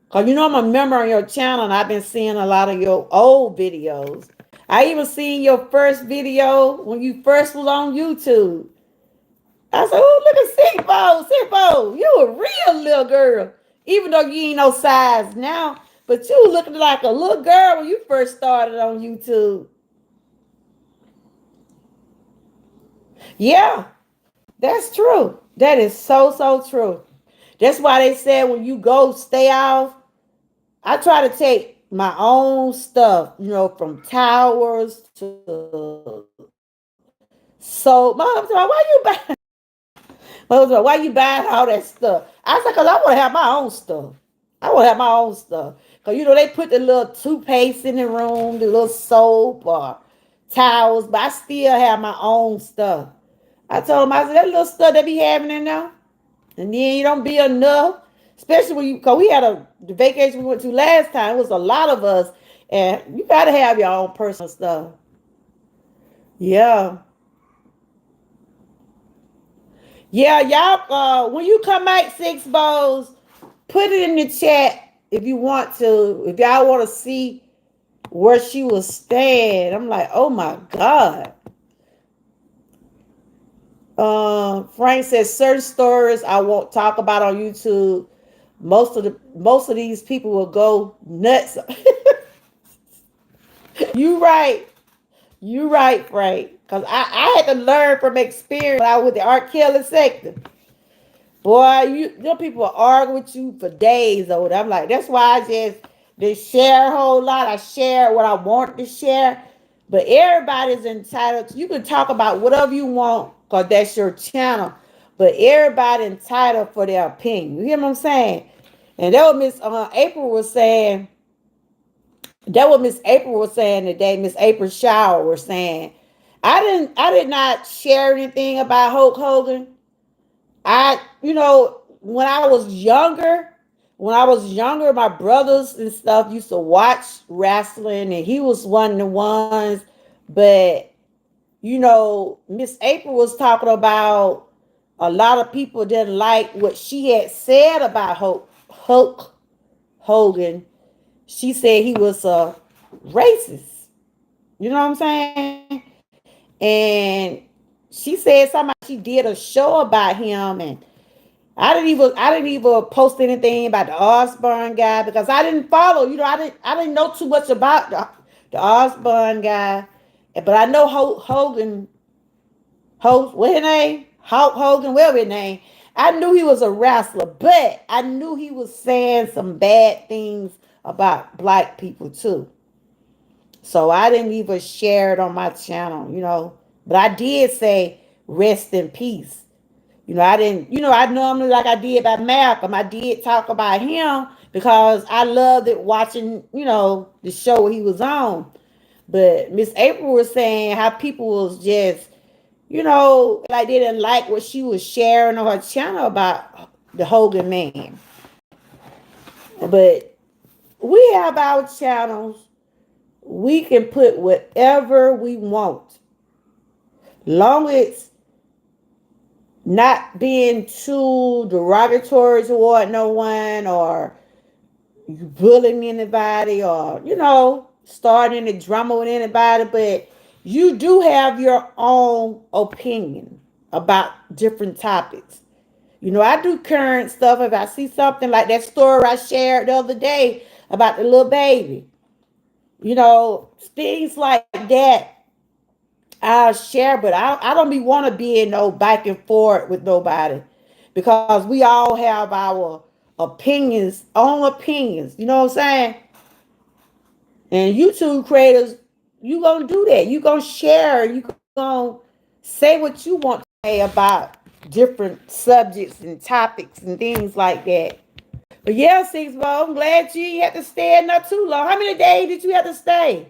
Cause you know I'm a member on your channel and I've been seeing a lot of your old videos. I even seen your first video when you first was on YouTube. I said, oh, look at Sigbo. Sigbo, you a real little girl. Even though you ain't no size now. But you were looking like a little girl when you first started on YouTube. Yeah, that's true. That is so, so true. That's why they said when you go stay off, I try to take my own stuff, from towers to soap. My husband said, why you buying all that stuff? I said, because I want to have my own stuff. I want to have my own stuff. Because, they put the little toothpaste in the room, the little soap or towels, but I still have my own stuff. I told him, I said, that little stuff they be having in there, and then you don't be enough, especially because we had the vacation we went to last time. It was a lot of us, and you got to have your own personal stuff. Yeah. Yeah, y'all, when you come back, Six Bowls, put it in the chat if you want to. If y'all want to see where she was staying. I'm like, oh my God. Frank says certain stories I won't talk about on YouTube. Most of these people will go nuts. You right. You right, Frank. Because I had to learn from experience when I was with the R. Kelly sector. Boy, people will argue with you for days over there. I'm like, that's why I just share a whole lot. I share what I want to share. But everybody's entitled to, you can talk about whatever you want because that's your channel. But everybody entitled for their opinion. You hear what I'm saying? And that what Miss April was saying. That what Miss April was saying today. Miss April Shower was saying. I did not share anything about Hulk Hogan. When I was younger, when I was younger, my brothers and stuff used to watch wrestling, and he was one of the ones. But Miss April was talking about a lot of people didn't like what she had said about Hulk Hogan. She said he was a racist. You know what I'm saying? And she said somebody she did a show about him, and I didn't even post anything about the Osborne guy because I didn't follow. I didn't know too much about the Osborne guy, but I know Hogan. What his name? Hulk Hogan. Whatever his name. I knew he was a wrestler, but I knew he was saying some bad things about black people too. So I didn't even share it on my channel. But I did say rest in peace. I didn't, I normally, like I did about Malcolm, I did talk about him because I loved it watching, the show he was on. But Miss April was saying how people was just, like they didn't like what she was sharing on her channel about the Hogan man. But we have our channels. We can put whatever we want. Long as not being too derogatory toward no one or you bullying anybody or, starting a drama with anybody, but you do have your own opinion about different topics. I do current stuff. If I see something like that story I shared the other day about the little baby, things like that I'll share, but I don't be want to be in no back and forth with nobody because we all have our opinions, own opinions. You know what I'm saying? And YouTube creators, you gonna do that. You gonna share. You gonna say what you want to say about different subjects and topics and things like that. But yeah, Six Ball, I'm glad you had to stay in not too long. How many days did you have to stay?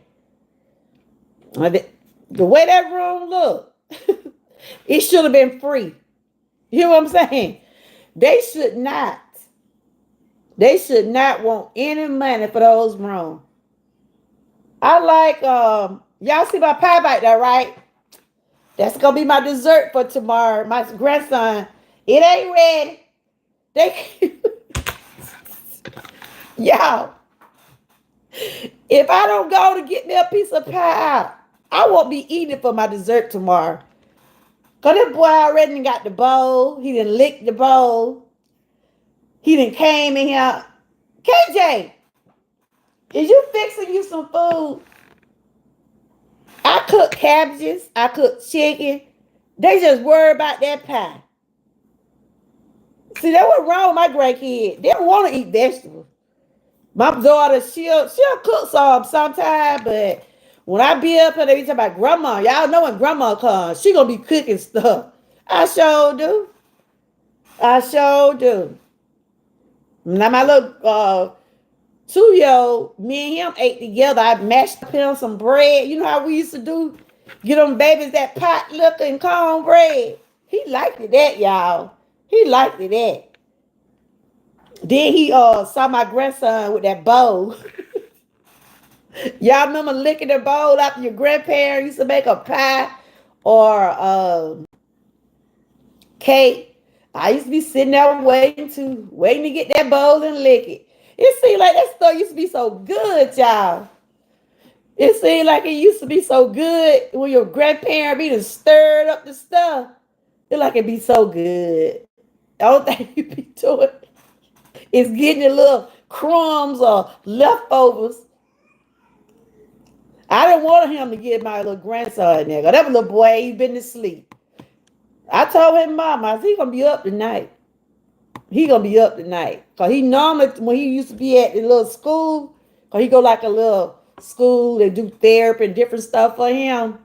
The way that room looked, it should have been free. You know what I'm saying? They should not. They should not want any money for those rooms. I like y'all see my pie back there, right? That's gonna be my dessert for tomorrow. My grandson, it ain't ready. They y'all, if I don't go to get me a piece of pie, I won't be eating it for my dessert tomorrow. Cause this boy already got the bowl. He done licked the bowl. He done came in here. KJ, is you fixing you some food? I cook cabbages. I cook chicken. They just worry about that pie. See, that was wrong with my grandkid. They don't want to eat vegetables. My daughter, she'll cook some sometime, but when I be up and they be talking about grandma, y'all know when grandma comes, she gonna be cooking stuff. I sure do. I sure do. Now my little 2-year-old, me and him ate together. I mashed up him some bread. You know how we used to do? Get them babies that pot liquor and cornbread. He liked it that, y'all. He liked it that. Then he saw my grandson with that bowl. Y'all remember licking the bowl after your grandparents used to make a pie or cake? I used to be sitting there waiting to get that bowl and lick it. It seemed like that stuff used to be so good, y'all. It seemed like it used to be so good when your grandparent be to stirred up the stuff. It like it be so good. The only thing you be doing is getting the little crumbs or leftovers. I didn't want him to get my little grandson there. That little boy, he been to sleep. I told him, Mama, I said, he gonna be up tonight. He gonna be up tonight. Cause he normally, when he used to be at the little school, cause he go like a little school, they do therapy and different stuff for him.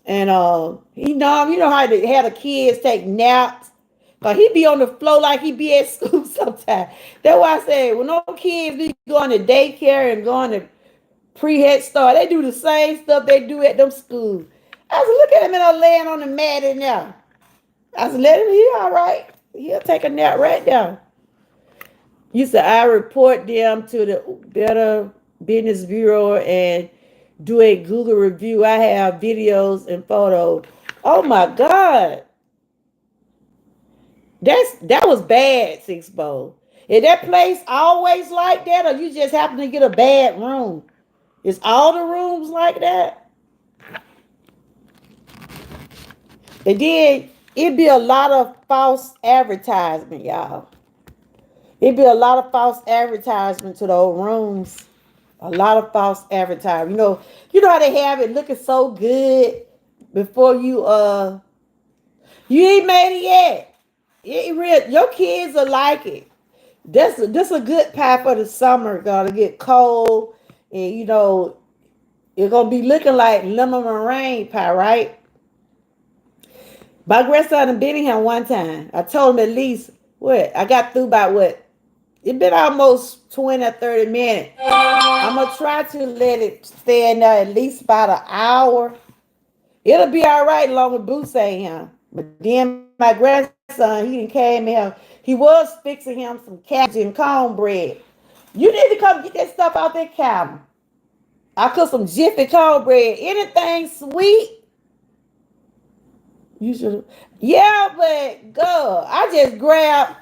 And you know how they had the kids take naps. Cause he be on the floor like he be at school sometimes. That's why I say when no kids be going to daycare and going to pre-head start, they do the same stuff they do at them schools. I said, look at him in there laying on the mat in there. I said, let him, he all right. He'll take a nap right there. You said I report them to the Better Business Bureau and do a Google review. I have videos and photos. Oh my God. That was bad, Six Bowl. Is that place always like that, or you just happen to get a bad room? Is all the rooms like that? And then it'd be a lot of false advertisement, y'all. It'd be a lot of false advertisement to those rooms. A lot of false advertising. You know how they have it looking so good before you ain't made it yet. Your kids will like it. This a good pie for the summer. Gonna get cold, and it's gonna be looking like lemon meringue pie, right? My grandson had been in here one time. I told him at least what I got through by what. It been almost 20 or 30 minutes. I'm gonna try to let it stay in there at least about an hour. It'll be all right long as Boots ain't here. But then my grandson, he came here. He was fixing him some cabbage and cornbread. You need to come get that stuff out that cabinet. I cooked some Jiffy cornbread. Anything sweet, you should. Yeah, but girl, I just grabbed.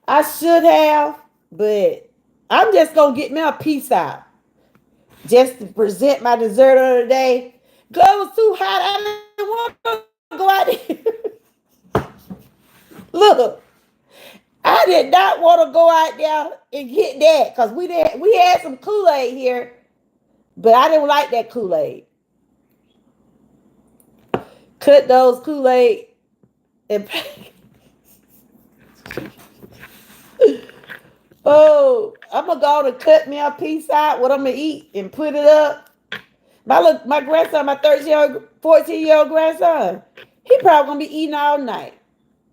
I should have, but I'm just gonna get me a piece out just to present my dessert of the day. Girl, it was too hot. I didn't want to go out there. Look, I did not want to go out there and get that because we had some Kool-Aid here, but I didn't like that Kool-Aid. Cut those Kool-Aid and oh, I'm gonna go to cut me a piece out, what I'm gonna eat, and put it up. My grandson, my 14-year-old grandson, he probably gonna be eating all night.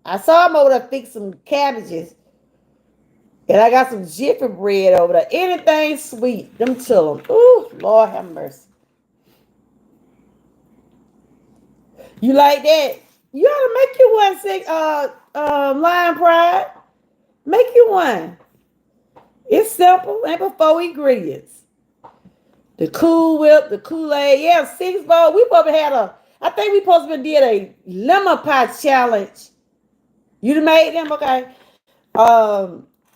I saw him over there fix some cabbages. And I got some Jiffy bread over there. Anything sweet, them to them. Ooh, Lord have mercy. You like that? You ought to make you one, Lion Pride. Make you one. It's simple and but 4 ingredients. The Cool Whip, the Kool-Aid. Yeah, 6 Bowl. We probably I think we supposed to did a lemon pie challenge. You done made them? Okay.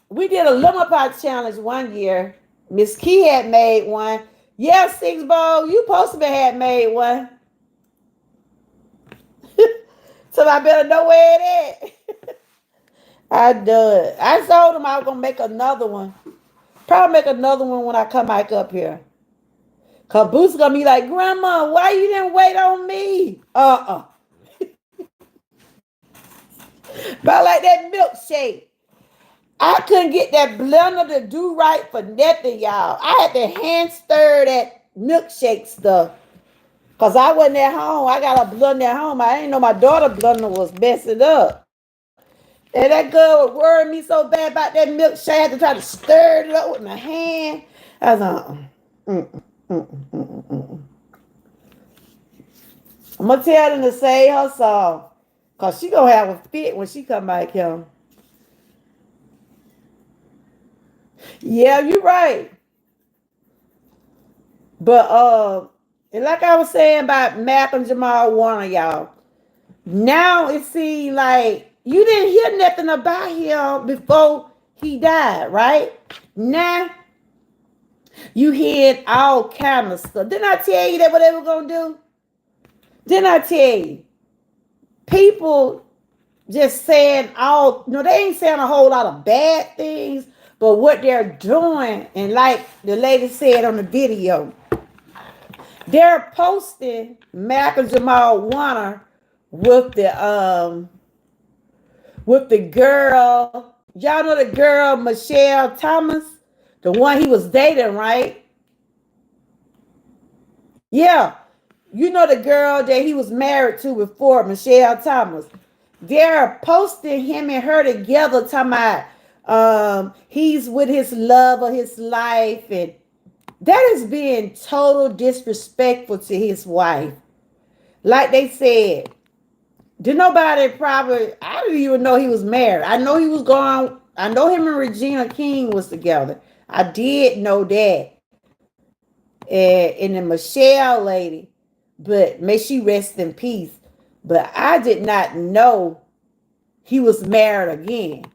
We did a lemon pie challenge one year. Miss Key had made one. Yeah, 6 Bowl. You supposed to had made one. So I better know where it is. I done. I told him I was gonna make another one. Probably make another one when I come back up here. Cause Boots gonna be like, Grandma, why you didn't wait on me? But like that milkshake. I couldn't get that blender to do right for nothing, y'all. I had to hand stir that milkshake stuff. Because I wasn't at home. I got a blender at home. I didn't know my daughter blender was messing up. And that girl would worry me so bad about that milkshake. I had to try to stir it up with my hand. I was like, I'm going to tell them to say her song. Because she going to have a fit when she come back here. Yeah, you're right. But, and like I was saying about Malcolm Jamal Warner, y'all. Now it seems like you didn't hear nothing about him before he died, right? Now you hear all kind of stuff. Didn't I tell you that what they were gonna do? Didn't I tell you? People just saying they ain't saying a whole lot of bad things, but what they're doing, and like the lady said on the video, they're posting Malcolm Jamal Warner with the girl. Y'all know the girl Michelle Thomas, the one he was dating, right? Yeah, you know the girl that he was married to before, Michelle Thomas. They're posting him and her together, talking about he's with his love of his life, and that is being total disrespectful to his wife. Like they said, did nobody I didn't even know he was married. I know he was going I know him and Regina King was together. I did know that. And the Michelle lady, but may she rest in peace. But I did not know he was married again.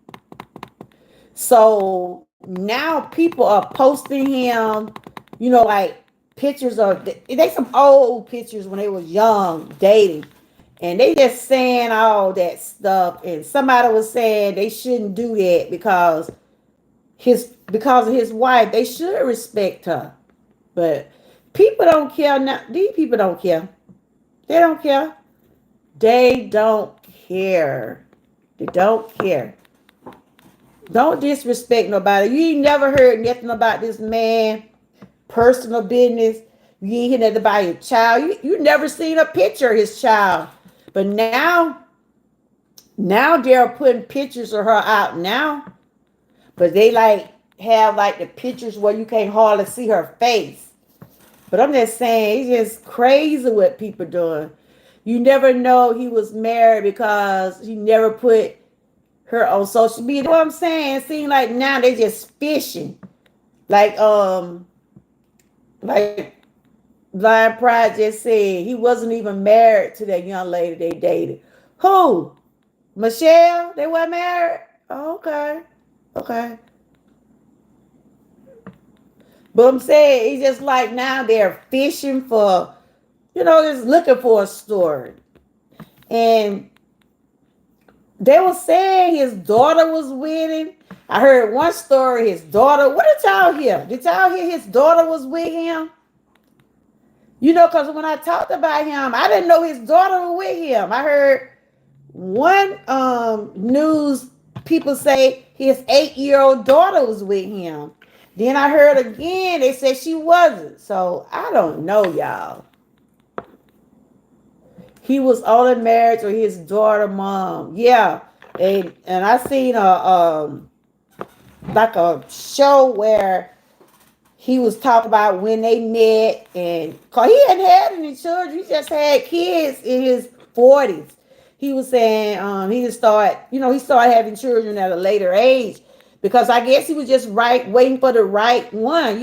So now people are posting him, like pictures of they some old pictures when they was young dating, and they just saying all that stuff. And somebody was saying they shouldn't do that because of his wife. They should respect her, but people don't care now. These people don't care. They don't care. They don't care. They don't care. Don't disrespect nobody. You ain't never heard nothing about this man, personal business. You ain't hear nothing about his child. You never seen a picture of his child. But now they're putting pictures of her out now. But they have the pictures where you can't hardly see her face. But I'm just saying, it's just crazy what people doing. You never know he was married because he never put her on social media. You know what I'm saying? It seems like now they just fishing. Like Lion Pride just said he wasn't even married to that young lady they dated. Who? Michelle? They weren't married? Oh, okay. Okay. But I'm saying it's just like now they're fishing for, just looking for a story. And they were saying his daughter was with him. I heard one story, his daughter. What did y'all hear? Did y'all hear his daughter was with him? Because when I talked about him, I didn't know his daughter was with him. I heard one news people say his 8-year-old daughter was with him. Then I heard again, they said she wasn't. So I don't know, y'all. He was only married to his daughter mom. Yeah. And I seen a show where he was talking about when they met, and cause he hadn't had any children, he just had kids in his 40s. He was saying he started having children at a later age because I guess he was just waiting for the right one,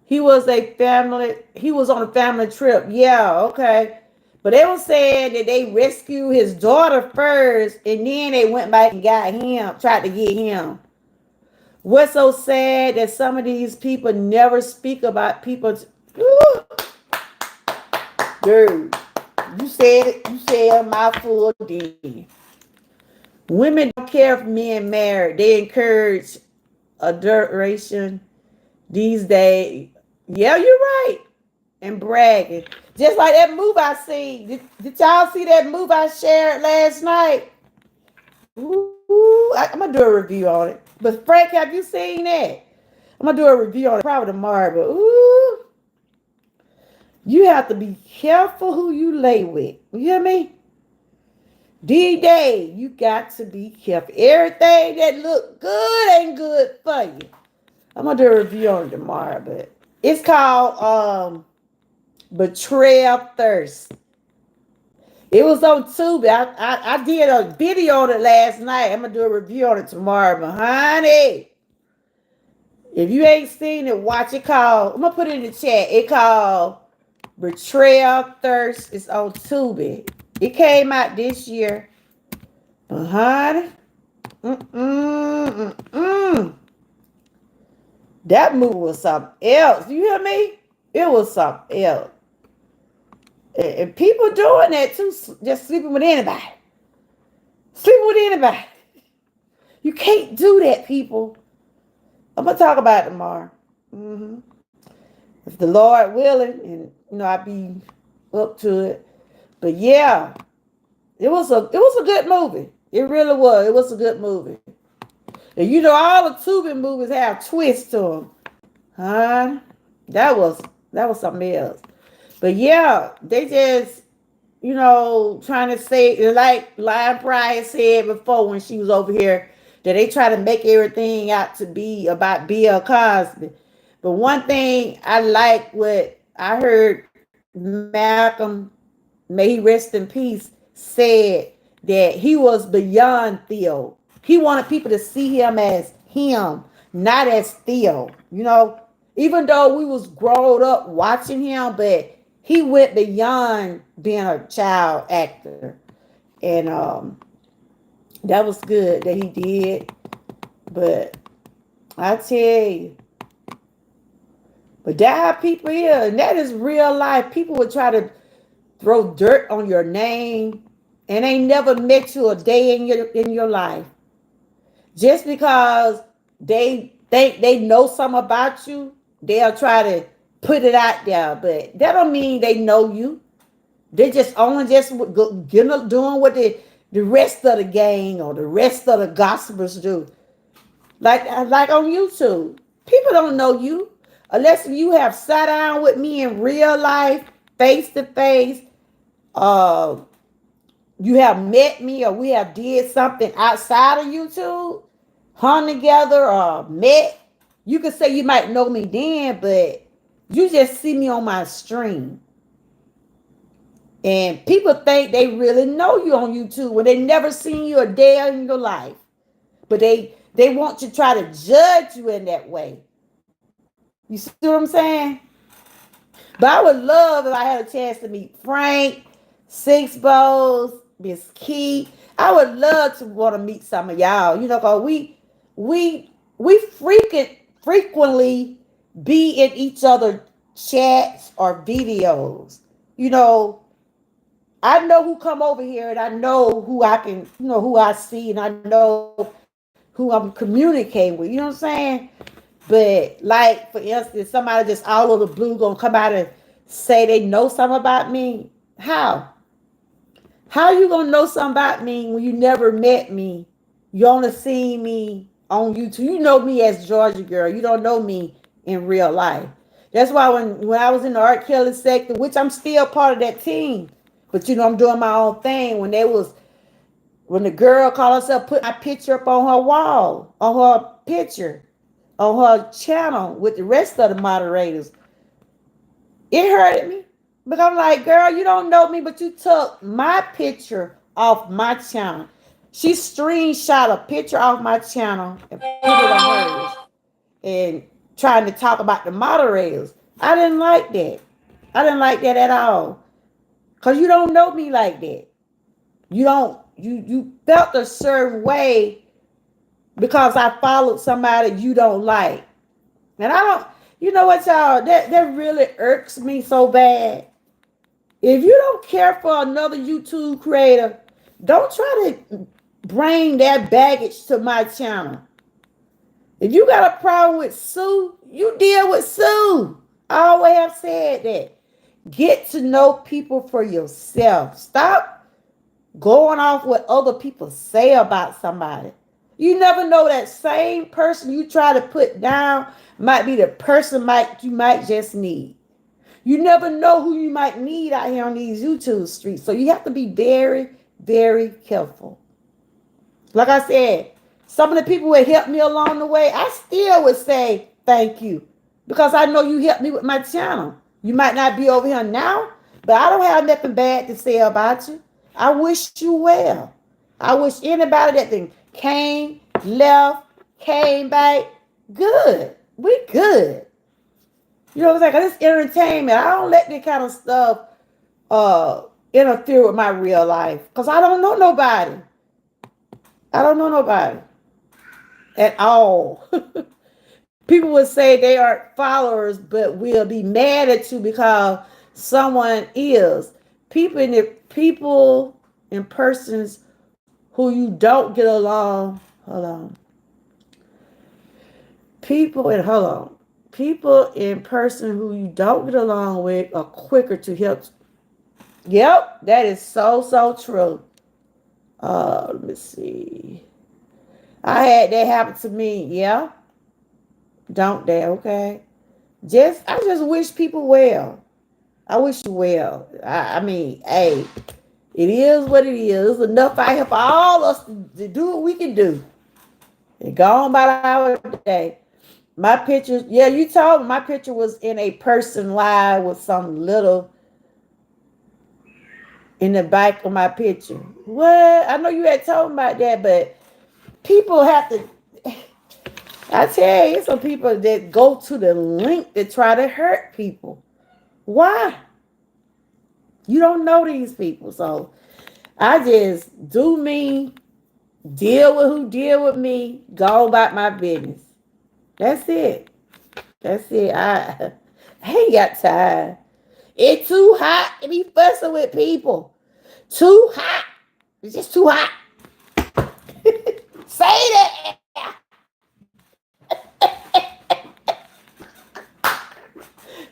He was on a family trip. Yeah, okay. But they were saying that they rescued his daughter first, and then they went back and tried to get him. What's so sad that some of these people never speak about people. Dude, you said it. You said a mouthful of D. Women don't care if men married. They encourage adulteration these days. Yeah, you're right. And bragging. Just like that movie I seen. Did y'all see that movie I shared last night? Ooh, I'm going to do a review on it. But Frank, have you seen that? I'm going to do a review on it probably tomorrow. But ooh, you have to be careful who you lay with. You hear me? D-Day, you got to be careful. Everything that look good ain't good for you. I'm going to do a review on it tomorrow. But it's called Betrayal Thirst. It was on Tubi. I did a video on it last night. I'm going to do a review on it tomorrow. But honey, if you ain't seen it, watch it. I'm going to put it in the chat. It called Betrayal Thirst. It's on Tubi. It came out this year. But honey, that movie was something else. You hear me? It was something else. And people doing that too, just sleeping with anybody. Sleeping with anybody. You can't do that, people. I'm going to talk about it tomorrow. If the Lord willing, and I'll be up to it. But yeah, it was a good movie. It really was. It was a good movie. And all the Tubi movies have twists to them. Huh? That was something else. But yeah, they just, trying to say, like Lion Pride said before when she was over here, that they try to make everything out to be about Bill Cosby. But one thing I like what I heard Malcolm, may he rest in peace, said that he was beyond Theo. He wanted people to see him as him, not as Theo. Even though we was grown up watching him, but he went beyond being a child actor. And that was good that he did. But I tell you, but that how people is, and that is real life. People would try to throw dirt on your name and ain't never met you a day in your life. Just because they think they know something about you, they'll try to put it out there. But that don't mean they know you. They just only just doing what the rest of the gang or the rest of the gossipers do. Like on YouTube. People don't know you unless you have sat down with me in real life, face to face. You have met me or we have did something outside of YouTube, hung together or met. You could say you might know me then, but you just see me on my stream. And people think they really know you on YouTube when they never seen you a day in your life. But they want to try to judge you in that way. You see what I'm saying? But I would love if I had a chance to meet Frank, Six Bows, Miss Key. I would love to want to meet some of y'all. Cause we frequently be in each other chats or videos. I know who come over here and I know who I can, who I see and I know who I'm communicating with. You know what I'm saying? But like, for instance, somebody just all over the blue gonna come out and say they know something about me. How? How you gonna know something about me when you never met me? You only seen me on YouTube. You know me as Georgia Girl. You don't know me in real life. That's why when I was in the R. Kelly sector, which I'm still part of that team, but I'm doing my own thing. When the girl called herself, put my picture up on her wall, on her picture, on her channel with the rest of the moderators, it hurted me. But I'm like, girl, you don't know me, but you took my picture off my channel. She screenshot a picture off my channel and put it on hers and trying to talk about the moderators. I didn't like that. I didn't like that at all. Because you don't know me like that. You felt a certain way because I followed somebody you don't like. And I don't, you know what, y'all, that really irks me so bad. If you don't care for another YouTube creator, don't try to bring that baggage to my channel. If you got a problem with Sue, you deal with Sue. I always have said that. Get to know people for yourself. Stop going off what other people say about somebody. You never know, that same person you try to put down might be the person you might just need. You never know who you might need out here on these YouTube streets. So you have to be very, very careful. Like I said, some of the people who helped me along the way, I still would say thank you because I know you helped me with my channel. You might not be over here now, but I don't have nothing bad to say about you. I wish you well. I wish anybody that then came, left, came back, good. We good. You know what I'm saying? It's entertainment. I don't let that kind of stuff interfere with my real life because I don't know nobody. I don't know nobody at all. People would say they are followers, but will be mad at you because someone is. People and persons who you don't get along. Hold on. People in person who you don't get along with are quicker to help. Yep, that is so true. Let me see. I had that happen to me. Yeah. Don't they? Okay. I just wish people well. I wish you well. I mean, hey, it is what it is. Enough out here for all us to do what we can do. And go on by our day. My picture, yeah, you told me my picture was in a person live with some little in the back of my picture. What? I know you had told me about that, but People have to. I tell you, some people that go to the link to try to hurt people. Why? You don't know these people, so I just do me, deal with who deal with me, go about my business. That's it. That's it. I ain't got time. It's too hot to be fussing with people. Too hot. It's just too hot. Say that.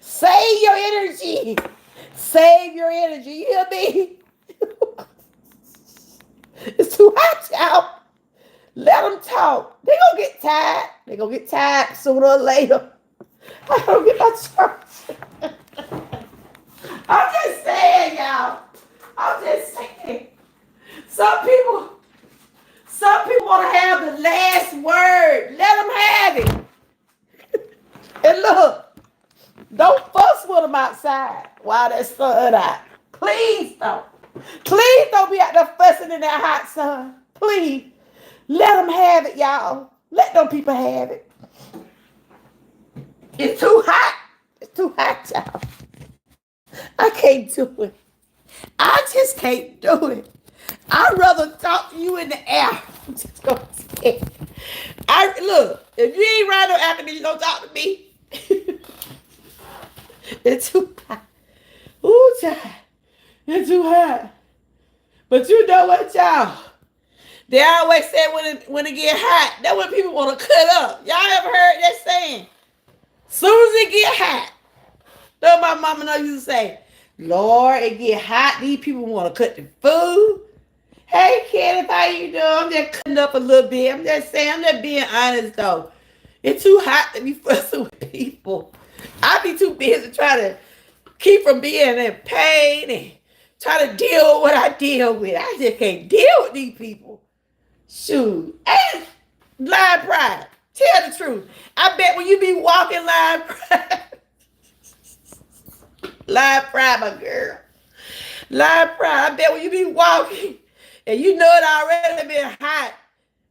Save your energy. Save your energy. You hear me? It's too hot, y'all. Let them talk. They gonna get tired. They gonna get tired sooner or later. I don't get my church. I'm just saying, y'all. I'm just saying. Some people want to have the last word. Let them have it. And look, don't fuss with them outside while that sun out. Please don't. Please don't be out there fussing in that hot sun. Please. Let them have it, y'all. Let them people have it. It's too hot. It's too hot, y'all. I can't do it. I just can't do it. I'd rather talk to you in the air. I'm just gonna say it. Look, if you ain't right no after me, you gonna talk to me. It's too hot. Ooh, child. It's too hot. But you know what, y'all? They always say when it get hot, that's when people want to cut up. Y'all ever heard that saying? Soon as it get hot, that's what my mama used to say. Lord, it get hot. These people want to cut the food. Hey, Kenneth, how you doing? I'm just cutting up a little bit. I'm just saying, I'm just being honest, though. It's too hot to be fussing with people. I be too busy trying to keep from being in pain and try to deal with what I deal with. I just can't deal with these people. Shoot. And Lion Pride. Tell the truth. I bet when you be walking Lion Pride. Lion Pride, my girl. Lion Pride. I bet when you be walking and you know it already been hot,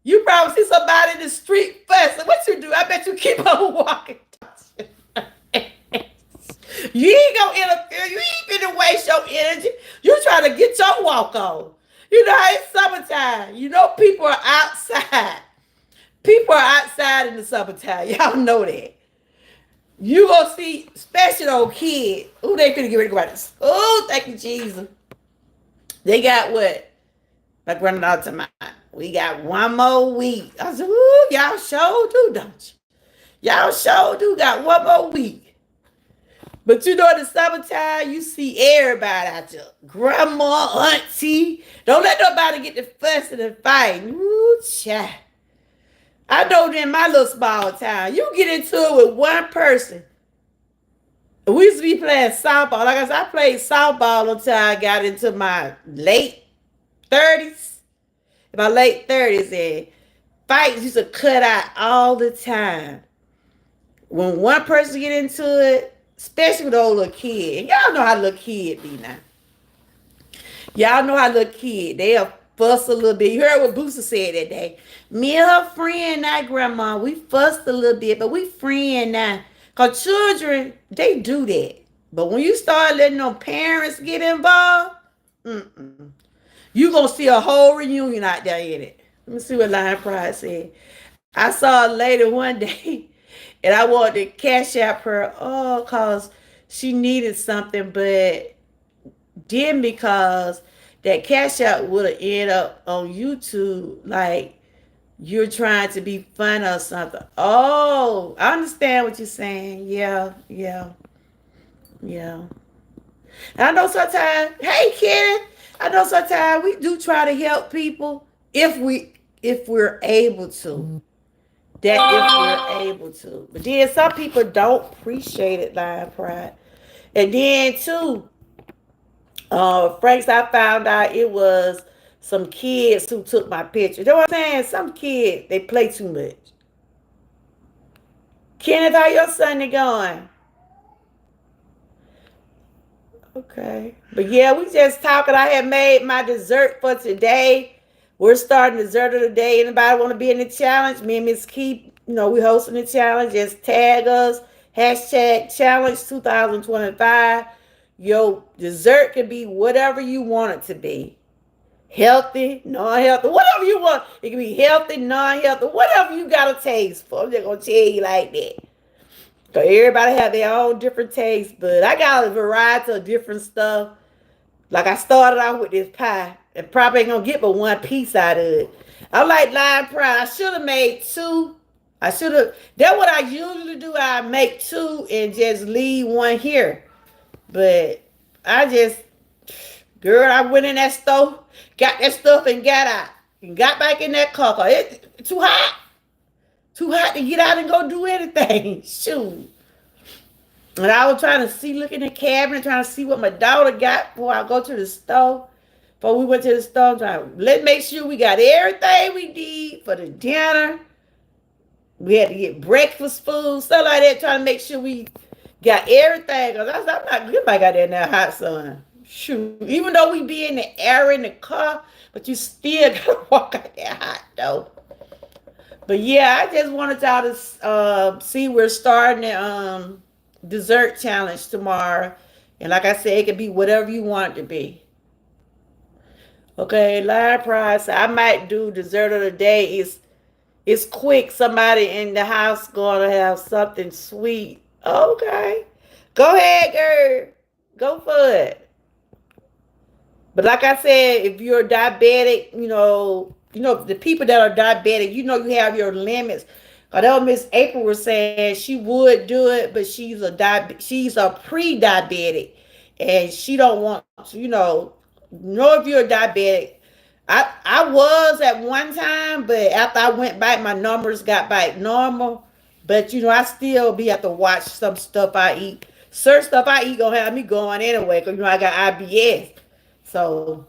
you probably see somebody in the street fussing. What you do? I bet you keep on walking. You ain't gonna interfere. You ain't gonna waste your energy. You trying to get your walk on. You know, it's summertime. You know, people are outside. People are outside in the summertime. Y'all know that. You gonna see, especially those kids. Ooh, they finna get ready to go out to school. Oh, thank you, Jesus. They got what? My granddaughter to mine. We got one more week. I said, ooh, y'all sure do, don't you? Y'all sure do got one more week. But you know, in the summertime, you see everybody out there. Grandma, auntie. Don't let nobody get the fussing and fighting. Ooh, child. I know in my little small town, you get into it with one person. We used to be playing softball. Like I said, I played softball until I got into my late 30s. My late 30s, and fights used to cut out all the time. When one person get into it, especially with old little kid. And y'all know how little kid be now. Y'all know how little kid, they'll fuss a little bit. You heard what Booster said that day. Me and her friend now, Grandma, we fussed a little bit, but we friend now. Because children, they do that. But when you start letting them parents get involved, you going to see a whole reunion out there in it. Let me see what Lion Pride said. I saw a lady one day, and I wanted to cash out her, because she needed something, but then because that cash out would have ended up on YouTube, like you're trying to be fun or something. Oh, I understand what you're saying. Yeah. And I know sometimes, hey kid, I know sometimes we do try to help people if we're able to. That if we're able to. But then some people don't appreciate it, Lion Pride. And then too, Franks, I found out it was some kids who took my picture. You know what I'm saying? Some kids, they play too much. Kenneth, how your Sunday going? Okay. But yeah, we just talking. I had made my dessert for today. We're starting dessert of the day. Anybody want to be in the challenge? Me and Miss Keep, we hosting the challenge. Just tag us. Hashtag challenge 2025. Your dessert can be whatever you want it to be. Healthy, non-healthy, whatever you want. It can be healthy, non-healthy, whatever you got a taste for. I'm just going to tell you like that. So everybody have their own different taste, but I got a variety of different stuff. Like I started out with this pie, and probably ain't gonna get but one piece out of it. I like lime pie. I should have made two. That's what I usually do. I make two and just leave one here. But I just, girl, I went in that store, got that stuff and got out. And got back in that car. It's too hot. Too hot to get out and go do anything. Shoot. And I was trying to see, look in the cabinet, trying to see what my daughter got before I go to the store. Before we went to the store, let's make sure we got everything we need for the dinner. We had to get breakfast food, stuff like that, trying to make sure we got everything. Because I'm not good about that in that hot sun. Shoot. Even though we be in the air in the car, but you still got to walk out that hot, though. But yeah, I just wanted y'all to see we're starting the dessert challenge tomorrow. And like I said, it can be whatever you want it to be. Okay, live price. I might do dessert of the day. It's quick. Somebody in the house gonna have something sweet. Okay. Go ahead, girl. Go for it. But like I said, if you're diabetic, the people that are diabetic, you have your limits. Although Miss April was saying she would do it, but she's a pre-diabetic, and she don't want to, if you're a diabetic. I was at one time, but after I went back, my numbers got back normal. But I still be have to watch some stuff I eat. Certain stuff I eat gonna have me going anyway, because I got IBS. So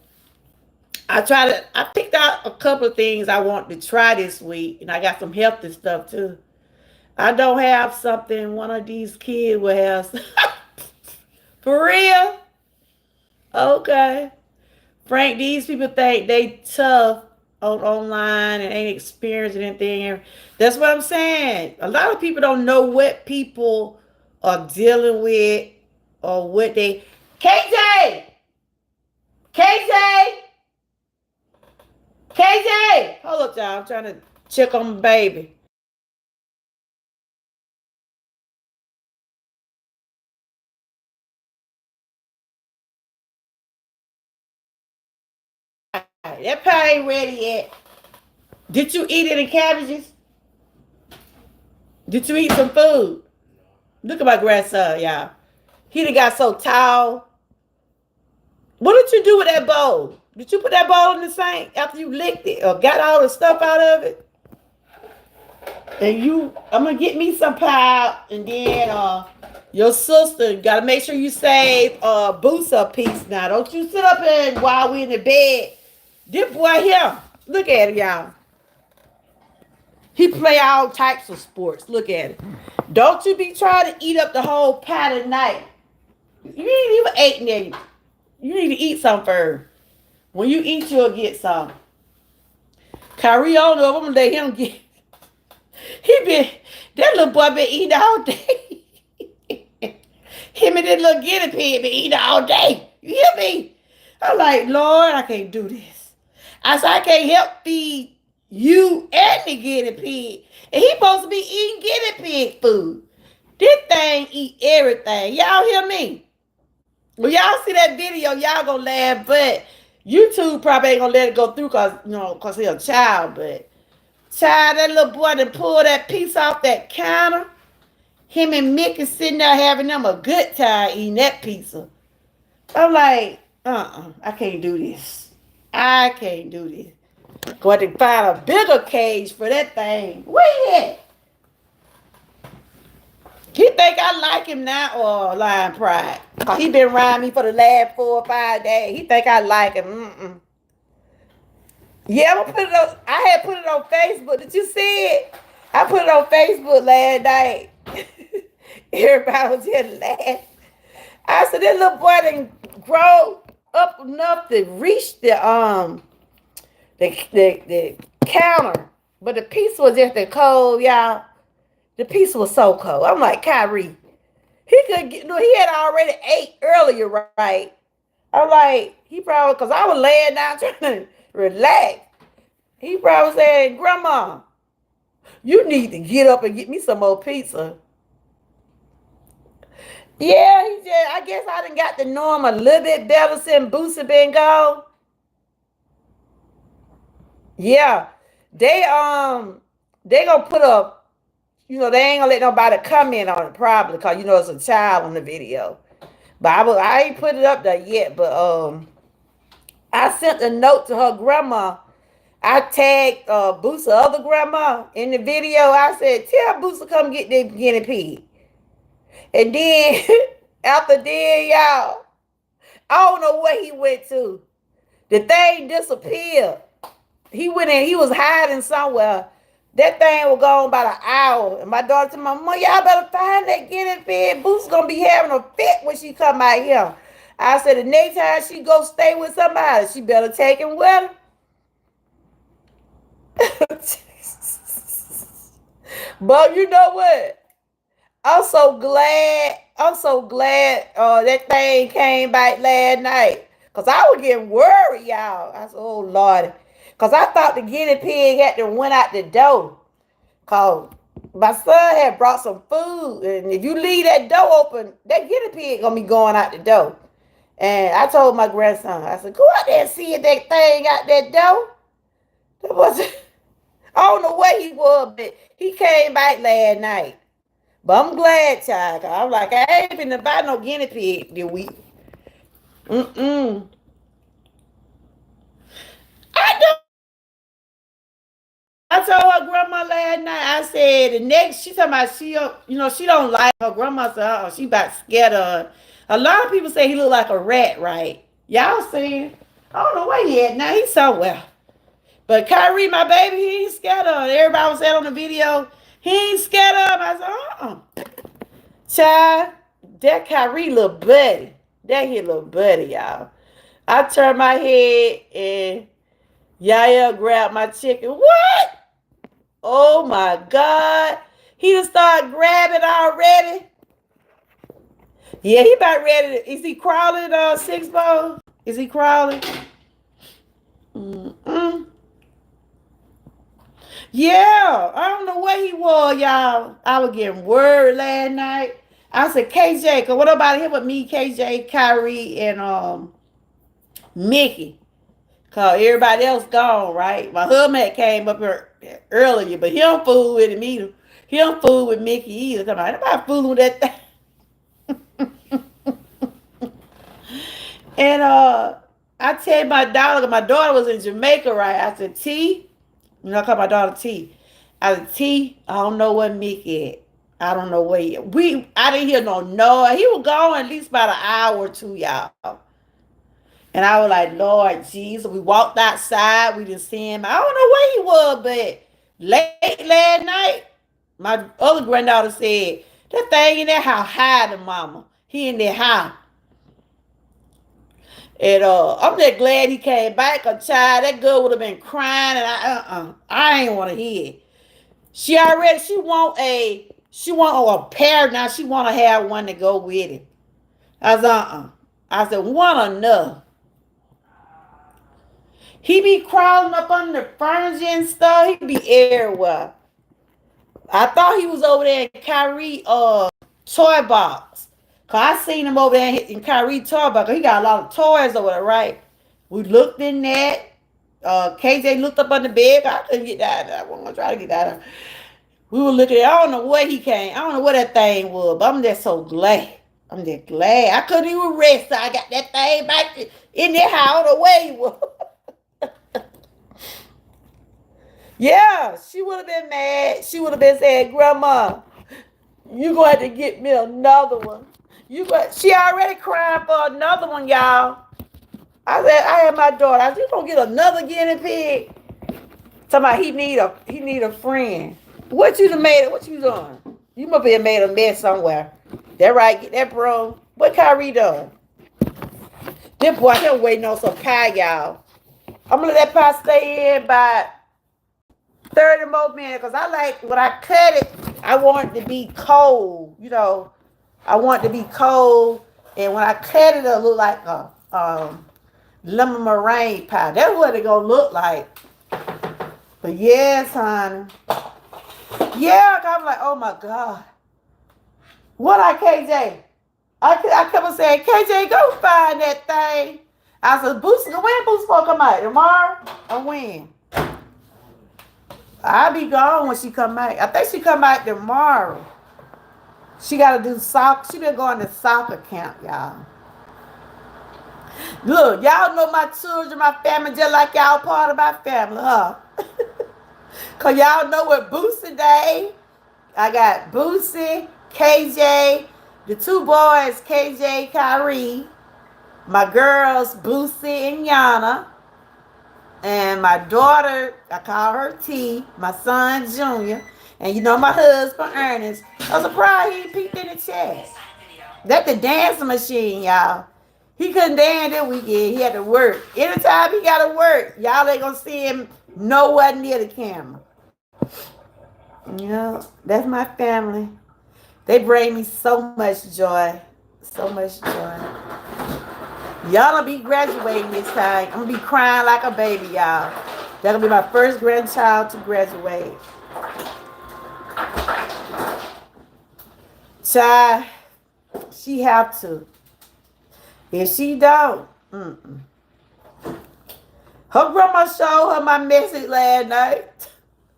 I picked out a couple of things I want to try this week, and I got some healthy stuff too. I don't have something one of these kids will have. For real? Okay. Frank, these people think they tough online and ain't experiencing anything. That's what I'm saying. A lot of people don't know what people are dealing with or what they... KJ! Hold up, y'all. I'm trying to check on my baby. That pie ain't ready yet. Did you eat any cabbages? Did you eat some food? Look at my grandson, y'all. He done got so tall. What did you do with that bowl? Did you put that bowl in the sink after you licked it or got all the stuff out of it? And I'm going to get me some pie, and then your sister, got to make sure you save Boots a piece now. Don't you sit up and while we in the bed. This boy here, look at him, y'all. He play all types of sports. Look at it. Don't you be trying to eat up the whole pie tonight. You ain't even ate yet. You need to eat some first. When you eat, you'll get some. Kyrie, I don't know if I'm gonna let him get. That little boy been eating all day. Him and that little guinea pig been eating all day. You hear me? I'm like, Lord, I can't do this. I said, I can't help feed you and the guinea pig. And he supposed to be eating guinea pig food. This thing eat everything. Y'all hear me? Well, y'all see that video, y'all gonna laugh, but YouTube probably ain't gonna let it go through because he's a child, but child, that little boy that pulled that piece off that counter, him and Mickey sitting there having them a good time eating that pizza. I'm like, I can't do this. I can't do this. Going to find a bigger cage for that thing. Where he at? He think I like him now or lying pride? He been around me for the last 4 or 5 days. He think I like him. Yeah, I'm gonna put it on. I had put it on Facebook. Did you see it? I put it on Facebook last night. Everybody was here laughing. I said, that little boy didn't grow up enough to reach the the counter. But the pizza was just cold, y'all. The pizza was so cold. I'm like, Kyrie, he could get, no, he had already ate earlier, right? I'm like, he probably, because I was laying down trying to relax. He probably saying, Grandma, you need to get up and get me some more pizza. Yeah, he just, I guess I done got to know him a little bit better since Boosie been gone. Yeah. They gonna put up, they ain't gonna let nobody comment on it probably, cause it's a child on the video. But I ain't put it up there yet, but I sent a note to her grandma. I tagged Boosa other grandma in the video. I said, tell Boosa come get the guinea pig. And then after then, y'all, I don't know where he went to. The thing disappeared. He went in, he was hiding somewhere. That thing was gone about an hour. And my daughter told my mom, y'all better find that guinea pig. Boosa's gonna be having a fit when she come out here. I said the next time she go stay with somebody, she better take him with her. But you know what? I'm so glad that thing came back last night. Because I was getting worried, y'all. I said, oh, Lord. Because I thought the guinea pig had to went out the door. Because my son had brought some food. And if you leave that door open, that guinea pig going to be going out the door. And I told my grandson, I said, go out there and see if that thing out that door. That was, I don't know where he was, but he came back last night. But I'm glad, child. I'm like, I ain't been to buy no guinea pig this week. I do. I told her grandma last night, I said, the next, she talking about she don't like her grandma, said, oh, she about scared of her. A lot of people say he look like a rat, right? Y'all see? I don't know where he at now. He's somewhere. But Kyrie, my baby, he ain't scared of her. Everybody was saying on the video, he ain't scared of him. I said, child, that Kyrie little buddy. That here little buddy, y'all. I turned my head and Yaya grabbed my chicken. What? Oh my God. He done started grabbing already. Yeah, he about ready to, is he crawling, Six Ball? Is he crawling? Yeah, I don't know where he was, y'all. I was getting worried last night. I said, KJ, because what about him with me, KJ, Kyrie, and Mickey? Because everybody else gone, right? My husband came up here earlier, but he don't fool with him either. He don't fool with Mickey either. Come on, nobody fooling with that thing. And I tell my daughter was in Jamaica, right? I said, T, I call my daughter T. I said, T, I don't know where Mickey at. I don't know where I didn't hear no noise. He was gone at least about an hour or two, y'all. And I was like, Lord Jesus. We walked outside. We didn't see him. I don't know where he was, but late last night, my other granddaughter said, that thing in that house hiding, mama. He in that house. And I'm just glad he came back. A child, that girl would have been crying, and I ain't want to hear it. She want a pair now. She want to have one to go with it. I said, I said, one enough. He be crawling up under the furniture and stuff. He be everywhere. I thought he was over there in Kyrie toy box. Cause I seen him over there in Kyrie toy box. He got a lot of toys over there, right? We looked in that. KJ looked up on the bed. I couldn't get that. I wasn't gonna try to get that. We were looking at, I don't know where he came. I don't know where that thing was, but I'm just so glad. I'm just glad. I couldn't even rest. So I got that thing back in there. I don't know where he was. Yeah, she would have been mad. She would have been saying, Grandma, you going to have to get me another one. She already crying for another one, y'all. I had my daughter. I said, you going to get another guinea pig? Talking about he need a friend. What you done made? What you doing? You must have made a mess somewhere. That right? Get that bro. What Kyrie done? This boy, he'll waiting on some pie, y'all. I'm gonna let that pie stay in by 30 more minutes because I like when I cut it, I want it to be cold. You know, I want it to be cold, and when I cut it, it'll look like a lemon meringue pie. That's what it gonna look like. But yes, honey. Yeah, I'm like, oh my God. What KJ? I kept on saying, KJ, go find that thing. I said, Boost, when Boost gonna come out? Tomorrow or when? I'll be gone when she come out. I think she come out tomorrow. She gotta do soccer. She been going to soccer camp, y'all. Look, y'all know my children, my family, just like y'all part of my family, huh? Cause y'all know what Boosie Day. I got Boosie, KJ, the two boys, KJ, Kyrie, my girls, Boosie and Yana, and my daughter, I call her T, my son, Junior, and you know my husband, Ernest. I was surprised he peeked in the chat. That's the dancing machine, y'all. He couldn't dance that weekend. He had to work. Anytime he got to work, y'all ain't going to see him nowhere near the camera. You know, that's my family. They bring me so much joy. So much joy. Y'all gonna be graduating this time. I'm gonna be crying like a baby, y'all. That'll be my first grandchild to graduate. Child, she have to. If she don't, her grandma showed her my message last night.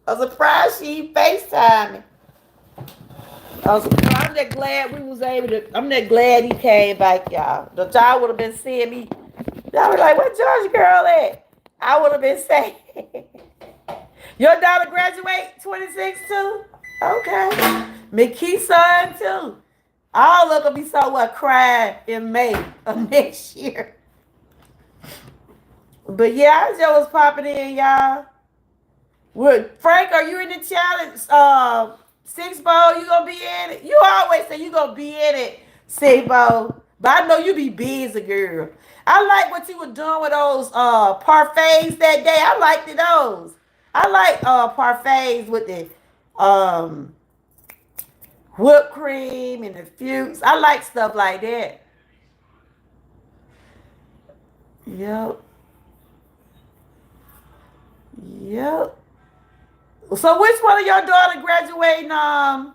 I was surprised she FaceTimed me. I'm that glad we was able to. I'm that glad he came back, y'all. The child would have been seeing me. Y'all was like, "Where Georgia girl at?" I would have been saying, "Your daughter graduate 26 too." Okay, McKee's son too. All of them be somewhere crying in May of next year. But yeah, I just was popping in, y'all. Frank, are you in the challenge? 6 Bowl, you gonna be in it? You always say you gonna be in it, 6 Bowl. But I know you be busy, girl. I like what you were doing with those parfaits that day. I liked those. I like parfaits with the whipped cream and the fruits. I like stuff like that. Yep. Yep. So which one of your daughter graduating? I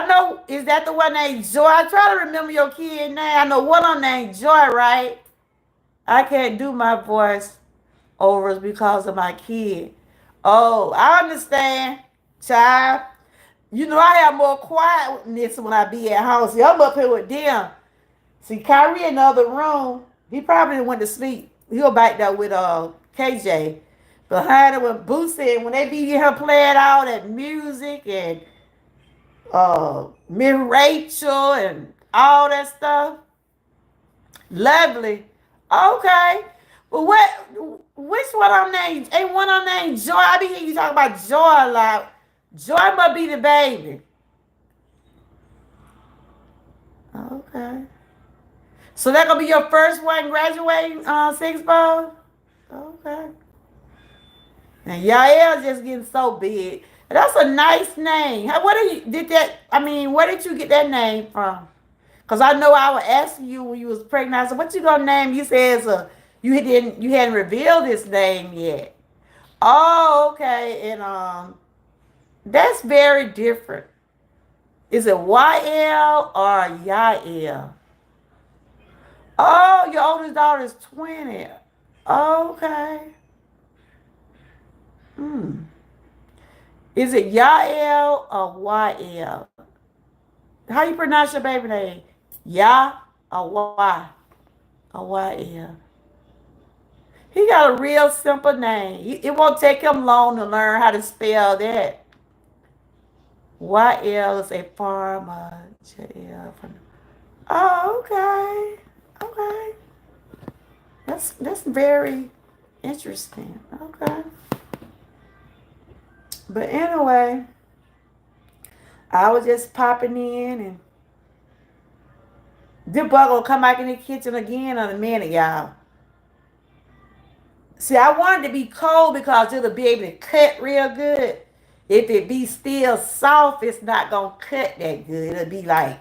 know, is that the one named Joy? I try to remember your kid name. I know one on named Joy, right? I can't do my voice overs because of my kid. Oh, I understand, child. You know, I have more quietness when I be at home. See, I'm up here with them. See, Kyrie in the other room, he probably went to sleep. He'll back there with KJ. Behind her with Boosie, when they be her playing all that music and Miss Rachel and all that stuff. Lovely. Okay. Well, which one I'm named? Ain't one I'm named Joy? I be hearing you talk about Joy a lot. Joy must be the baby. Okay. So that gonna be your first one graduating 6 Bowl? Okay. And Yael just getting so big. That's a nice name. Where did you get that name from? Because I know I was asking you when you was pregnant. I said, what you gonna name? You said you hadn't revealed his name yet. Oh, okay. And that's very different. Is it YL or Yael? Oh, your oldest daughter is 20. Okay. Is it Yael or YL? How you pronounce your baby name? Ya or Y? Or YL? He got a real simple name. It won't take him long to learn how to spell that. YL is a farmer. JL. Oh, okay. Okay. That's very interesting. Okay. But anyway, I was just popping in, and this boy gonna come back in the kitchen again in a minute, y'all. See, I want it to be cold because it'll be able to cut real good. If it be still soft, it's not gonna cut that good. It'll be like,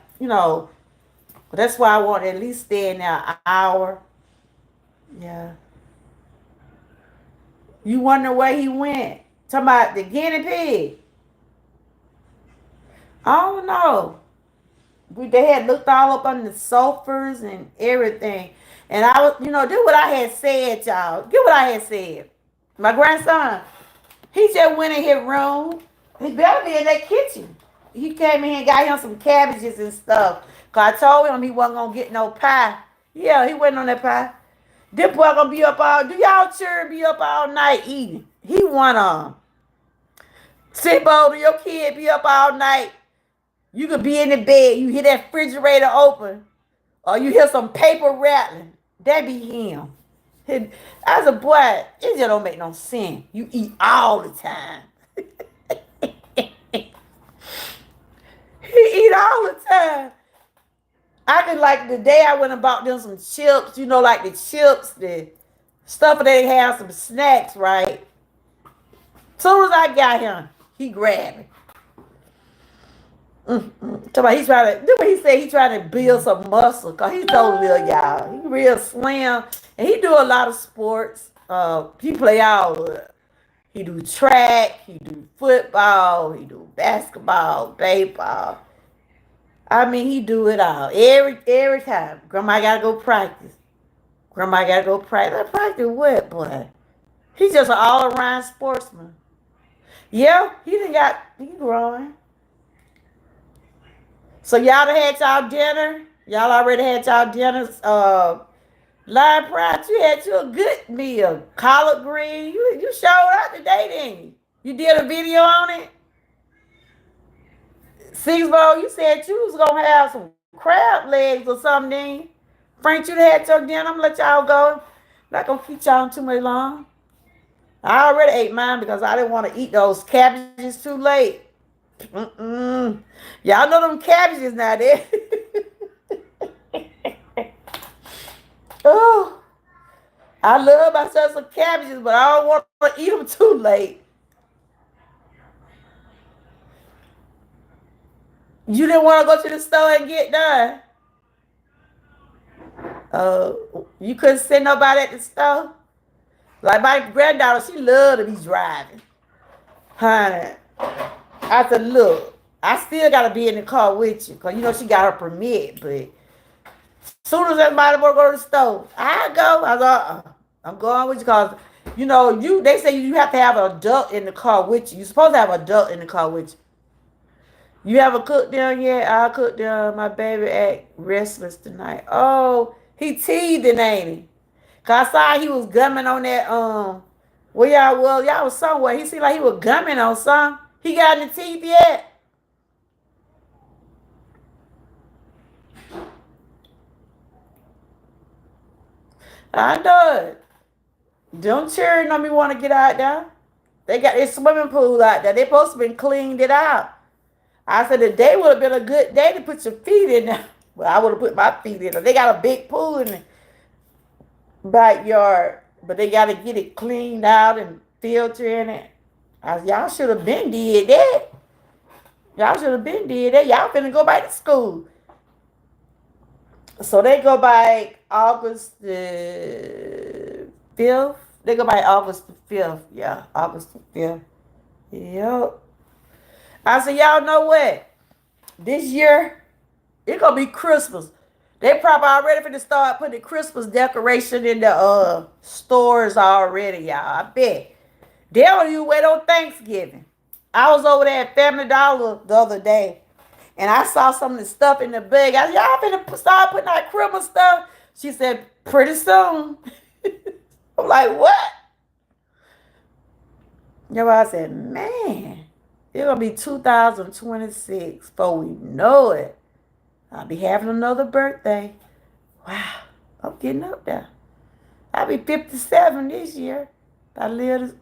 that's why I want to at least stay in there an hour. Yeah. You wonder where he went? Talking about the guinea pig. I don't know. They had looked all up on the sofas and everything. And I was, do what I had said, y'all. Get what I had said. My grandson, he just went in his room. He better be in that kitchen. He came in and got him some cabbages and stuff. Cause I told him he wasn't gonna get no pie. Yeah, he wasn't on that pie. This boy gonna be up all. Do y'all sure be up all night eating? He want sit bold. Your kid be up all night. You could be in the bed. You hear that refrigerator open, or you hear some paper rattling. That be him. As a boy, it just don't make no sense. You eat all the time. He eat all the time. I could, like, the day I went and bought them some chips, like the chips, the stuff that they have, some snacks, right? Soon as I got him, he grabbed it. He's trying to do what he said. He trying to build some muscle because he's so little, y'all. He real slim, and he do a lot of sports. He play all of it. He do track, he do football, he do basketball, baseball. I mean, he do it all every time. Grandma gotta go practice. Grandma gotta go practice. Practice what, boy? He's just an all-around sportsman. Yeah, he growing. So y'all done had y'all dinner? Y'all already had y'all dinners? Live Pride, you had you a good meal. Collard green. You showed out today, didn't you? You did a video on it? Sixbo, you said you was gonna have some crab legs or something. Frank, you had your dinner. I'm gonna let y'all go. Not gonna keep y'all too much long. I already ate mine because I didn't want to eat those cabbages too late. Y'all know them cabbages now, there. Oh, I love myself some cabbages, but I don't want to eat them too late. You didn't want to go to the store and get done. You couldn't send nobody at the store. Like my granddaughter, she loved to be driving. Honey, I said, look, I still got to be in the car with you because, she got her permit. But as soon as everybody want to go to the store, I go. I was I'm going with you because, they say you have to have an adult in the car with you. You're supposed to have an adult in the car with you. You haven't cooked dinner yet? I'll cook dinner. My baby act restless tonight. Oh, he teething, ain't he? Cause I saw he was gumming on that, where y'all was. Y'all was somewhere. He seemed like he was gumming on something. He got in the teeth yet? I know it. Don't children know me want to get out there. They got their swimming pool out there. They supposed to been cleaned it out. I said the day would have been a good day to put your feet in there. Well, I would have put my feet in there. They got a big pool in the backyard, but they got to get it cleaned out and filter in it. Y'all should have been did that. Y'all should have been did that. Y'all finna go back to school. So they go by August the 5th. They go by August the 5th. Yeah, August the 5th. Yep. I said, y'all know what? This year, it's going to be Christmas. They probably already finna start putting the Christmas decoration in the stores already, y'all. I bet. They don't even wait on Thanksgiving. I was over there at Family Dollar the other day, and I saw some of the stuff in the bag. I said, y'all finna start putting out Christmas stuff? She said, pretty soon. I'm like, what? I said, man. It's going to be 2026 before we know it. I'll be having another birthday. Wow. I'm getting up there. I'll be 57 this year. If I live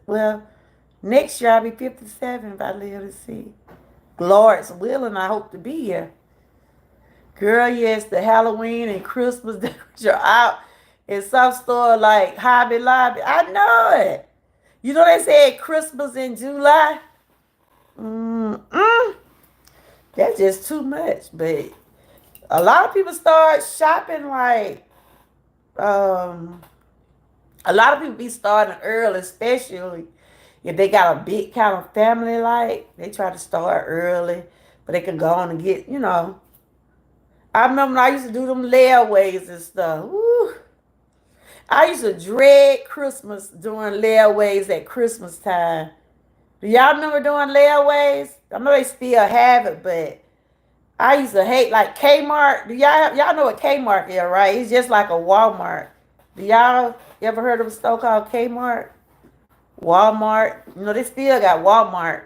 next year I'll be 57 if I live to see. Lord's willing, I hope to be here. Girl, yes, the Halloween and Christmas decorations are out. In some store like Hobby Lobby. I know it. You know they said Christmas in July? Mm-mm. That's just too much. But a lot of people start shopping like um a lot of people be starting early, especially if they got a big kind of family, like they try to start early, but they can go on and get. I remember when I used to do them layaways and stuff. Woo. I used to dread Christmas doing layaways at Christmas time. Do y'all remember doing layaways? I know they still have it, but I used to hate like Kmart. Y'all know what Kmart is, right? It's just like a Walmart. Do y'all ever heard of a store called Kmart? Walmart. They still got Walmart.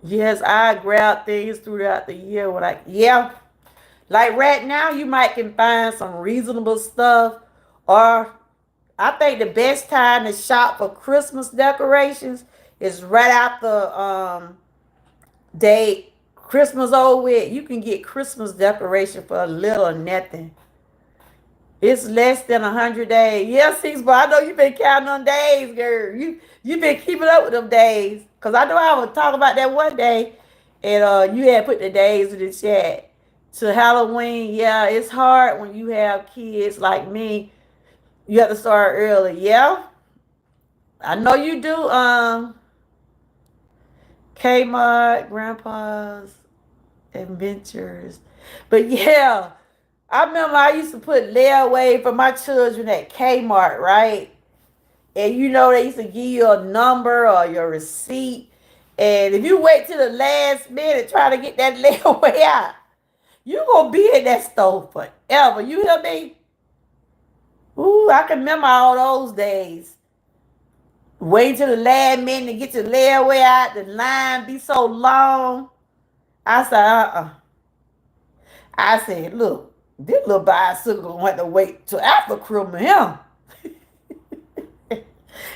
Yes, I grab things throughout the year. Yeah. Like right now, you might can find some reasonable stuff, or I think the best time to shop for Christmas decorations is right after they Christmas over with. You can get Christmas decoration for a little or nothing. It's less than 100 days. Yes, Six, but I know you've been counting on days, girl. You been keeping up with them days. Cause I know I was talking about that one day, and you had put the days in the chat. To Halloween, yeah, it's hard when you have kids like me. You have to start early. Yeah, I know you do. Kmart, Grandpa's Adventures, but yeah, I remember I used to put layaway for my children at Kmart, right? And they used to give you a number or your receipt. And if you wait till the last minute trying to get that layaway out, you gonna be in that store forever. You hear me? Ooh, I can remember all those days. Wait till the last minute to get your layaway out. The line be so long. I said, I said, look, this little bicycle gonna have to wait till after Christmas him.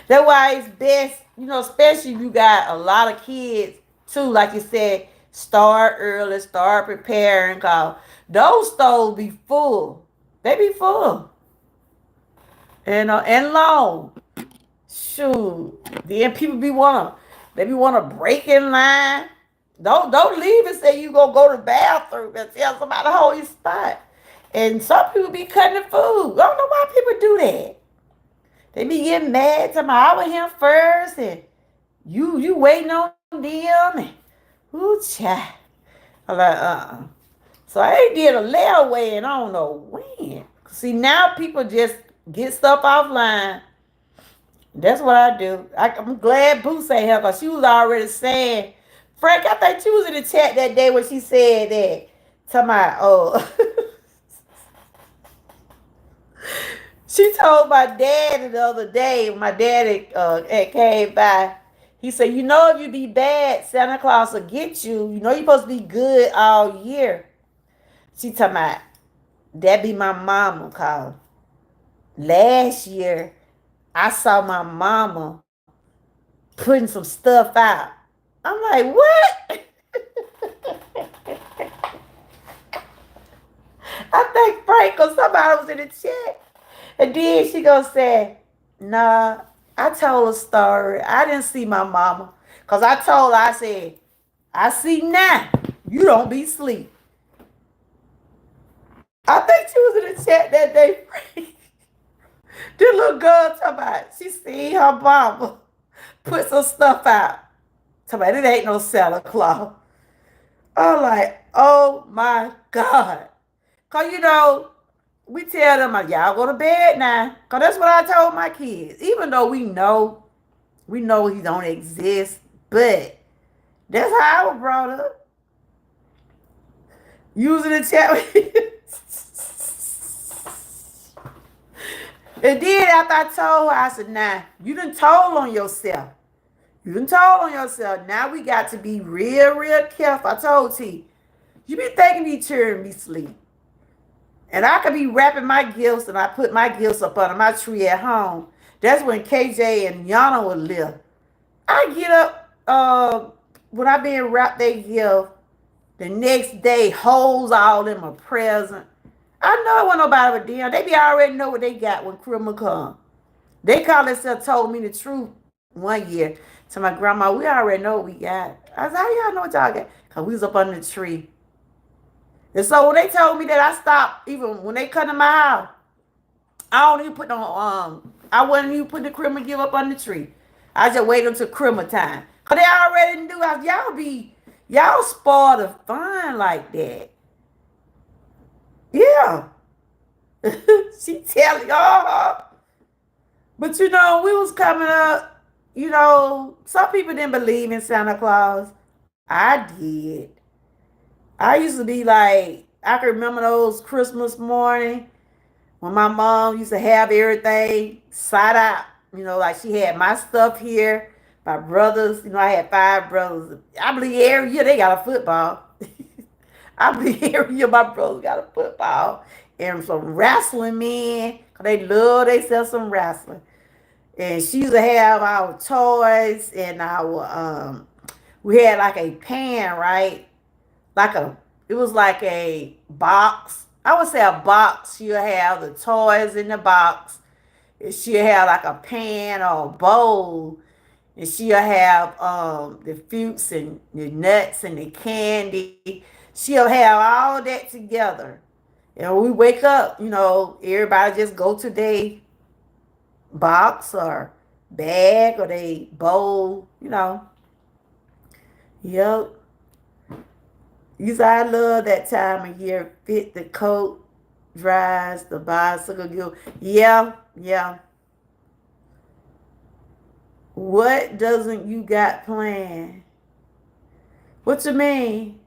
That's why it's best, especially if you got a lot of kids too. Like you said, start early, start preparing, cause those stores be full. They be full, and long. Shoot, then people they be wanna break in line. Don't leave and say you gonna go to the bathroom and tell somebody to hold your spot. And some people be cutting the food. I don't know why people do that. They be getting mad to my I was here first and you waiting on them and ooh child. I'm like, So I ain't did a layaway and I don't know when. See now people just get stuff offline. That's what I do. I'm glad Boots ain't here because she was already saying, Frank, I think she was in the chat that day when she said that. To my she told my dad the other day, my daddy came by. He said, if you be bad, Santa Claus will get you. You're supposed to be good all year. She talking about, that be my mama call. Last year, I saw my mama putting some stuff out. I'm like, what? I think Frank or somebody was in the chat. And then she gonna say, nah, I told a story. I didn't see my mama. Because I told her, I said, I see now. You don't be asleep. I think she was in the chat that day, Frank. This little girl talking about, she seen her mama put some stuff out. Talking about, it ain't no Santa Claus. I'm like, oh my God. Because, we tell them, like, y'all go to bed now. Because that's what I told my kids. Even though we know he don't exist, but that's how I was brought up. Using the chat. And then after I told her, I said, nah, you done told on yourself. Now we got to be real, real careful. I told T, you be thinking these children be asleep. And I could be wrapping my gifts and I put my gifts up under my tree at home. That's when KJ and Yana would live. I get up when I been wrapped their gift, the next day, holes all in my present. I know it wasn't nobody but them. They be already know what they got when Christmas come. They call themselves told me the truth one year to my grandma. We already know what we got. I said, how y'all know what y'all got? Because we was up under the tree. And so when they told me that, I stopped. Even when they come to my house, I don't even put no, I wasn't even putting the Christmas gift up on the tree. I just wait until Christmas time. Because they already knew y'all spoil the fun like that. Yeah. She tell y'all. But we was coming up, some people didn't believe in Santa Claus. I did. I used to be like, I can remember those Christmas morning when my mom used to have everything side out. Like she had my stuff here, my brothers, I had 5 brothers. I believe every year they got a football. I believe every year my brothers got a football. And some wrestling men, because they love themselves some wrestling. And she used to have our toys and we had like a pan, right? It was like a box. I would say a box. She'll have the toys in the box. And she'll have like a pan or a bowl. And she'll have the fruits and the nuts and the candy. She'll have all that together. And when we wake up, everybody just go to their box or bag or they bowl, Yep. I love that time of year. Fit the coat, dries, the bicycle go. Yeah. What doesn't you got planned? What you mean?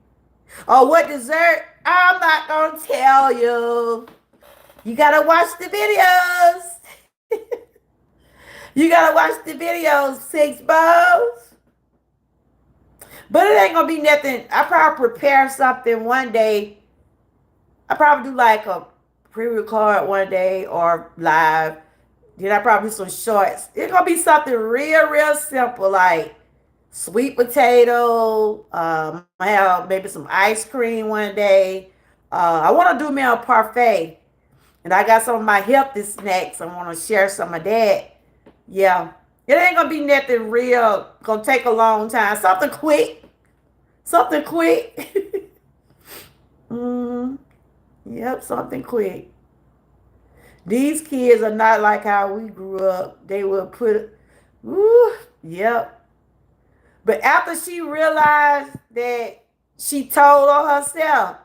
Oh, what dessert? I'm not gonna tell you. You gotta watch the videos. You gotta watch the videos, 6 balls. But it ain't gonna be nothing. I probably prepare something one day. I probably do like a pre-record one day or live. Then I probably do some shorts. It's gonna be something real simple, like sweet potato. I have maybe some ice cream one day. I want to do me a parfait, and I got some of my healthy snacks. I want to share some of that. Yeah, it ain't gonna be nothing real. Gonna take a long time. Something quick. Yep, something quick. These kids are not like how we grew up. They will put, yep. But after she realized that she told on herself,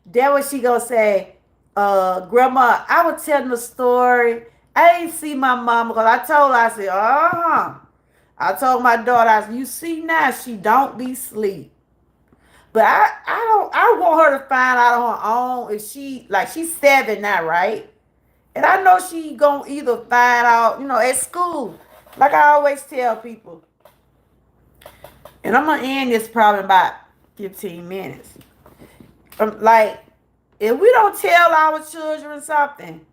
that what she gonna say, Grandma, I was telling the story. I ain't see my mama because I told her, I said, I told my daughter, I said, you see now, she don't be sleep. But I want her to find out on her own if she's 7 now, right? And I know she gonna either find out, at school. Like I always tell people. And I'm gonna end this probably about 15 minutes. Like, if we don't tell our children something,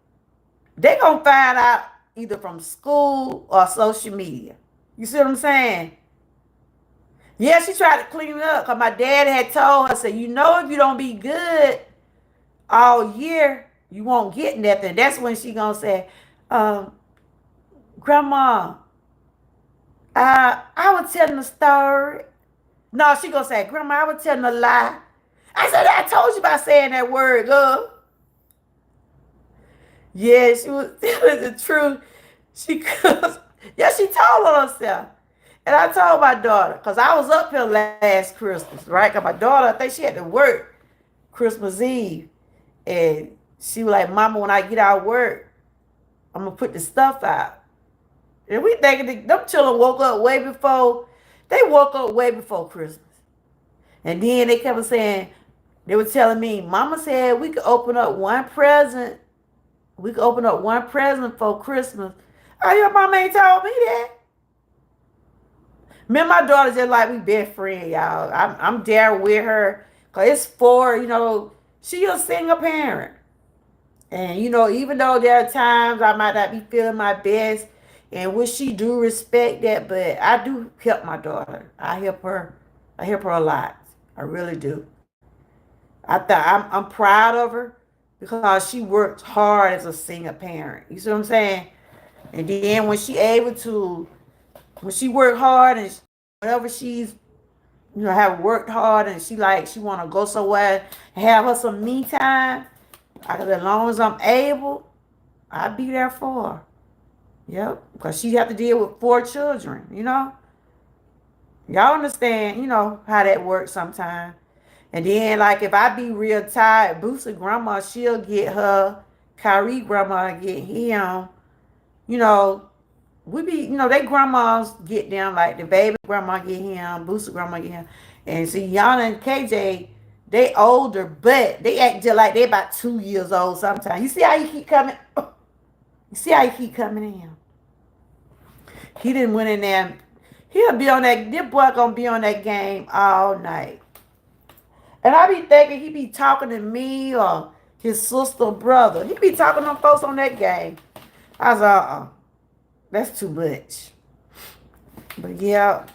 they gonna find out either from school or social media. You see what I'm saying? Yeah, she tried to clean it up because my dad had told her, said, if you don't be good all year, you won't get nothing. That's when she gonna say, Grandma, I was telling a story. No, she gonna say, Grandma, I was telling a lie. I said, I told you about saying that word, girl. Yeah, she was telling the truth. She told on herself. And I told my daughter, because I was up here last Christmas, right? Because my daughter, I think she had to work Christmas Eve. And she was like, Mama, when I get out of work, I'm going to put the stuff out. And we thinking them children woke up way before Christmas. And then they kept saying, they were telling me, Mama said we could open up one present. We could open up one present for Christmas. Oh, your mama ain't told me that. Me and my daughter just like we best friends, y'all. I'm there with her. Because it's for, she a single parent. And, even though there are times I might not be feeling my best, and which she do respect that, but I do help my daughter. I help her a lot. I really do. I'm proud of her because she worked hard as a single parent. You see what I'm saying? And then when she worked hard and whatever she's, have worked hard and she want to go somewhere and have her some me time, as long as I'm able, I'll be there for her. Yep, because she have to deal with 4 children, Y'all understand, how that works sometimes. And then, like, if I be real tired, Boosie grandma, she'll get her, Kyrie grandma get him, you know, we be, they grandmas get them, like the baby grandma get him, Boosie grandma get him. And see, Yana and KJ, they older, but they act just like they about 2 years old sometimes. You see how he keep coming? You see how he keep coming in? He didn't win in there. He'll be on that, this boy gonna be on that game all night. And I be thinking he be talking to me or his sister or brother. He be talking to folks on that game. I was like, that's too much. But yeah,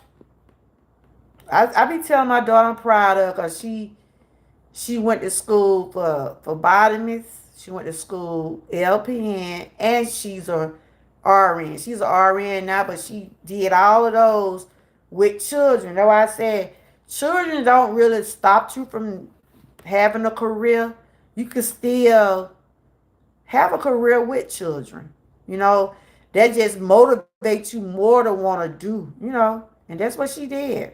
I be telling my daughter I'm proud of her because she went to school for phlebotomist. She went to school LPN, and she's a RN. She's an RN now, but she did all of those with children. That's why I said children don't really stop you from having a career. You can still have a career with children. That just motivates you more to want to do, and that's what she did.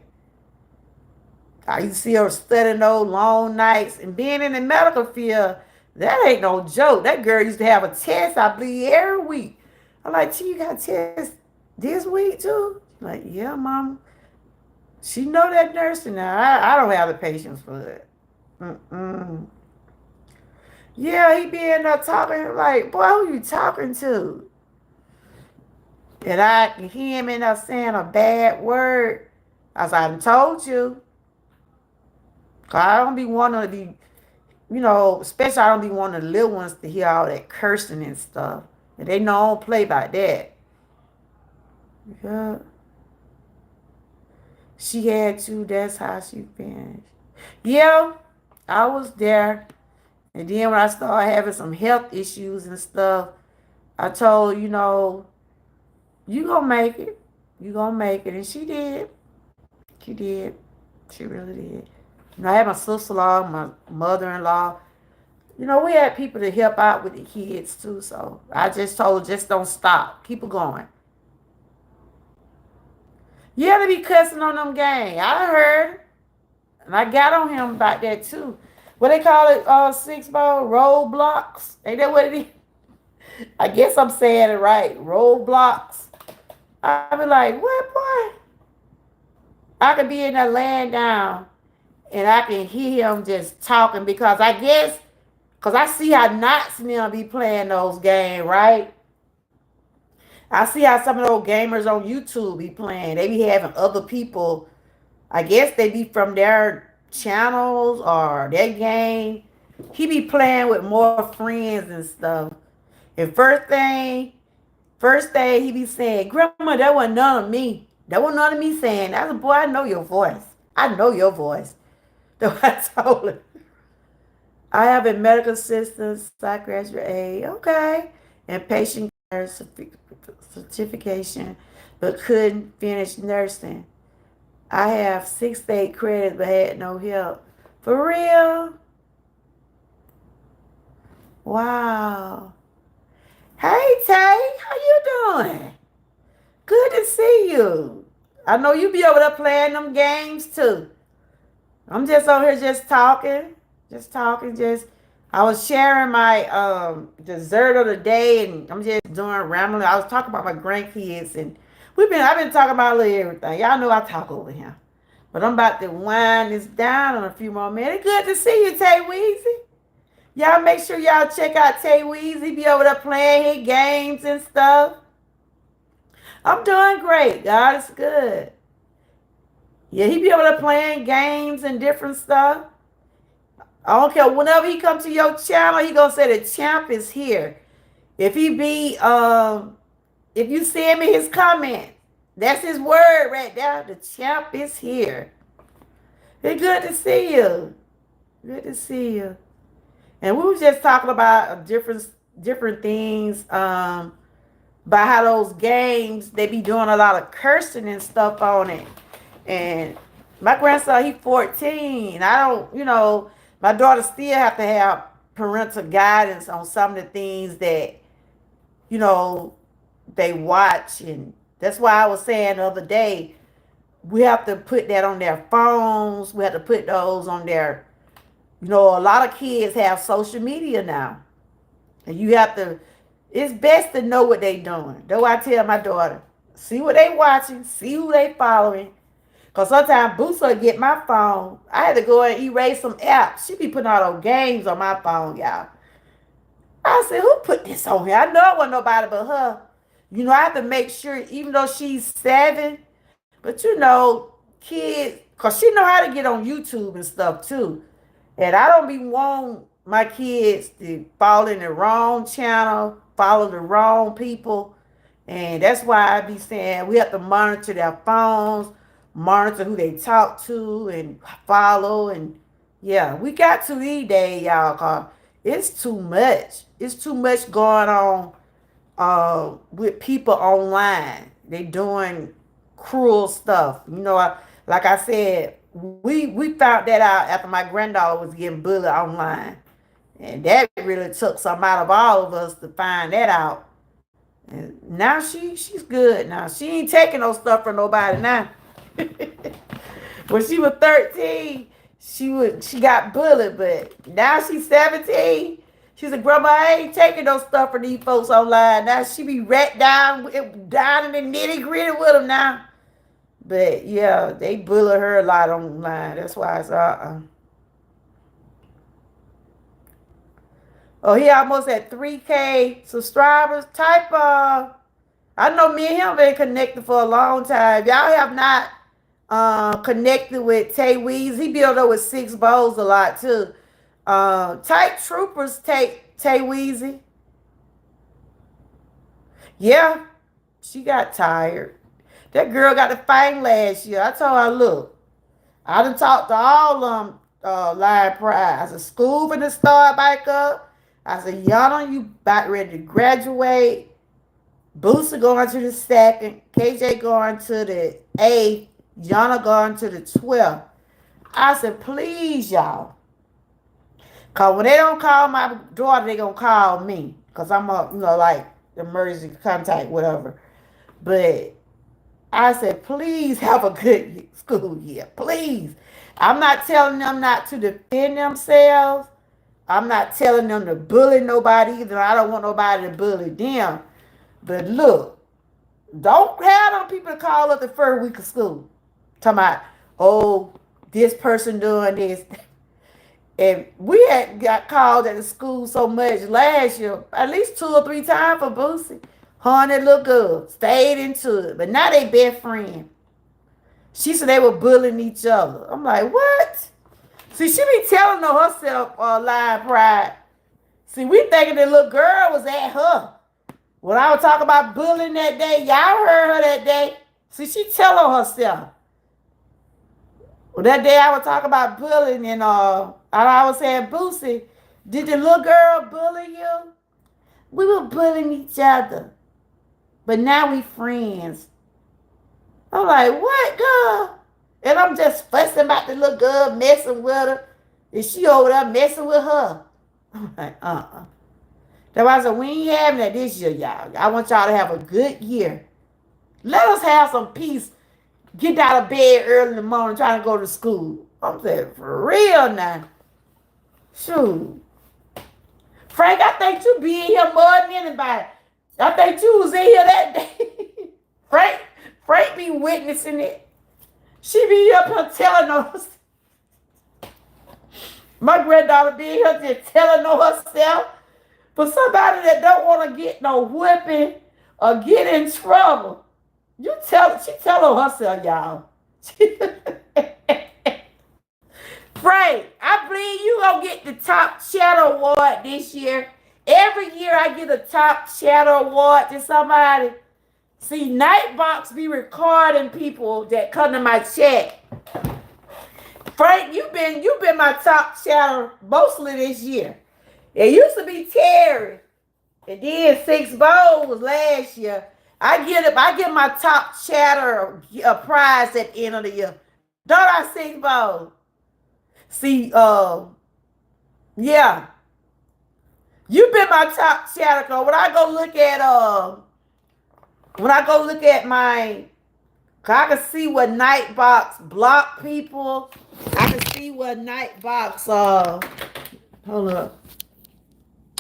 I used to see her studying those long nights and being in the medical field. That ain't no joke. That girl used to have a test, I believe, every week. I'm like, you got a test this week too? Like, yeah, mama. She know that nursing now. I don't have the patience for it. Yeah, he be in there talking like, boy, who you talking to? And I can hear him in there saying a bad word. I said, I told you. Cause I don't be wanting to be, especially I don't be wanting the little ones to hear all that cursing and stuff. And they don't play by that. Yeah. She had to, that's how she finished. Yeah, I was there. And then when I started having some health issues and stuff, I told, you gonna make it. You gonna make it. And she did. She did. She really did. I had my sister-in-law, my mother-in-law. We had people to help out with the kids too. So I just told her, just don't stop. Keep it going. Yeah, they be cussing on them gang. I heard. And I got on him about that too. What they call it, 6 ball roadblocks. Ain't that what it is? I guess I'm saying it right. Roadblocks. I be like, what, boy? I could be in there laying down and I can hear him just talking because I see how Knots and them be playing those games, right? I see how some of those gamers on YouTube be playing. They be having other people, I guess they be from their channels or their game. He be playing with more friends and stuff. And first thing he be saying, Grandma, that wasn't none of me. That wasn't none of me saying. I said, boy, I know your voice. I know your voice. So I told him, I have a medical assistant, psychiatric aid, okay, and patient care certification, but couldn't finish nursing. I have 6 state credits, but had no help. For real? Wow. Hey, Tay, how you doing? Good to see you. I know you be over there playing them games too. I'm just over here just talking. I was sharing my dessert of the day, and I'm just doing rambling. I was talking about my grandkids, and I've been talking about a little everything. Y'all know I talk over here. But I'm about to wind this down in a few more minutes. Good to see you, Tay Weezy. Y'all make sure y'all check out Tay Weezy. Be over there playing his games and stuff. I'm doing great. God is good. Yeah, he be over there playing games and different stuff. I don't care. Whenever he come to your channel, he gonna say the champ is here. If you send me his comment, that's his word right there. The champ is here. It's good to see you. Good to see you. And we were just talking about different things. By how those games, they be doing a lot of cursing and stuff on it. And my grandson, he 14. I don't, my daughter still have to have parental guidance on some of the things that, you know, they watch. And that's why I was saying the other day, we have to put that on their phones. We have to put those on their, a lot of kids have social media now. And you have to, it's best to know what they doing. Though I tell my daughter, see what they watching, see who they following. Because sometimes Boosa get my phone. I had to go and erase some apps. She be putting all those games on my phone, y'all. I said, who put this on here? I know it wasn't nobody but her. I have to make sure, even though she's 7, but kids, because she know how to get on YouTube and stuff too. And I don't be wanting my kids to fall in the wrong channel, follow the wrong people. And that's why I be saying we have to monitor their phones, monitor who they talk to and follow. And yeah, we got to these days, y'all, because it's too much. It's too much going on with people online. They doing cruel stuff. Like I said, we found that out after my granddaughter was getting bullied online. And that really took some out of all of us to find that out. And now she's good now. She ain't taking no stuff from nobody now. When she was 13, she got bullied, but now she's 17. She said, Grandma, I ain't taking no stuff from these folks online. Now she be right down in the nitty gritty with them now. But yeah, they bully her a lot online. That's why it's Oh, he almost at 3K subscribers. I know me and him been connected for a long time. Y'all have not connected with Tay Weezy. He built up with 6 bowls a lot too. Type Troopers take Tay Weezy. Yeah, she got tired. That girl got the fighting last year. I told her, look, I done talked to all of them Lion Pride. I said, school finna start back up. I said, Yana, you about ready to graduate. Booster going to the 2nd. KJ going to the 8th. Yana going to the 12th. I said, please, y'all. Because when they don't call my daughter, they going to call me. Because I'm like emergency contact, whatever. But I said, please have a good school year. Please. I'm not telling them not to defend themselves. I'm not telling them to bully nobody either. I don't want nobody to bully them. But look, don't have them people call up the first week of school. Talking about, oh, this person doing this. And we had got called at the school so much last year, at least 2 or 3 times for Boosie. Her and that little girl stayed into it. But now they best friends. She said they were bullying each other. I'm like, what? See, she be telling on herself, Lion Pride. See, we thinking the little girl was at her. When I was talking about bullying that day, y'all heard her that day. See, she tell on herself. Well, that day I was talking about bullying and I was saying, Boosie, did the little girl bully you? We were bullying each other. But now we friends. I'm like, what, girl? And I'm just fussing about the little girl, messing with her. And she over there messing with her. I'm like, That's why I said, we ain't having that this year, y'all. I want y'all to have a good year. Let us have some peace. Get out of bed early in the morning trying to go to school. I'm saying, for real now. Shoot. Frank, I think you be in here more than anybody. I think you was in here that day. Frank be witnessing it. She be up here telling us. My granddaughter be here just telling on herself. For somebody that don't want to get no whipping or get in trouble. She tell on herself, y'all. Frank, I believe you gonna get the Top Shadow Award this year. Every year I get a Top Shadow Award to somebody. See, Nightbox be recording people that come to my chat. Frank, you've been my Top Shadow mostly this year. It used to be Terry. And then Six Bowls was last year. I give my top chatter a prize at the end of the year. Don't I, Six Bowls? See, yeah. You been my top chatter. When I go look at my, I can see what Nightbox block people. I can see what Nightbox hold up.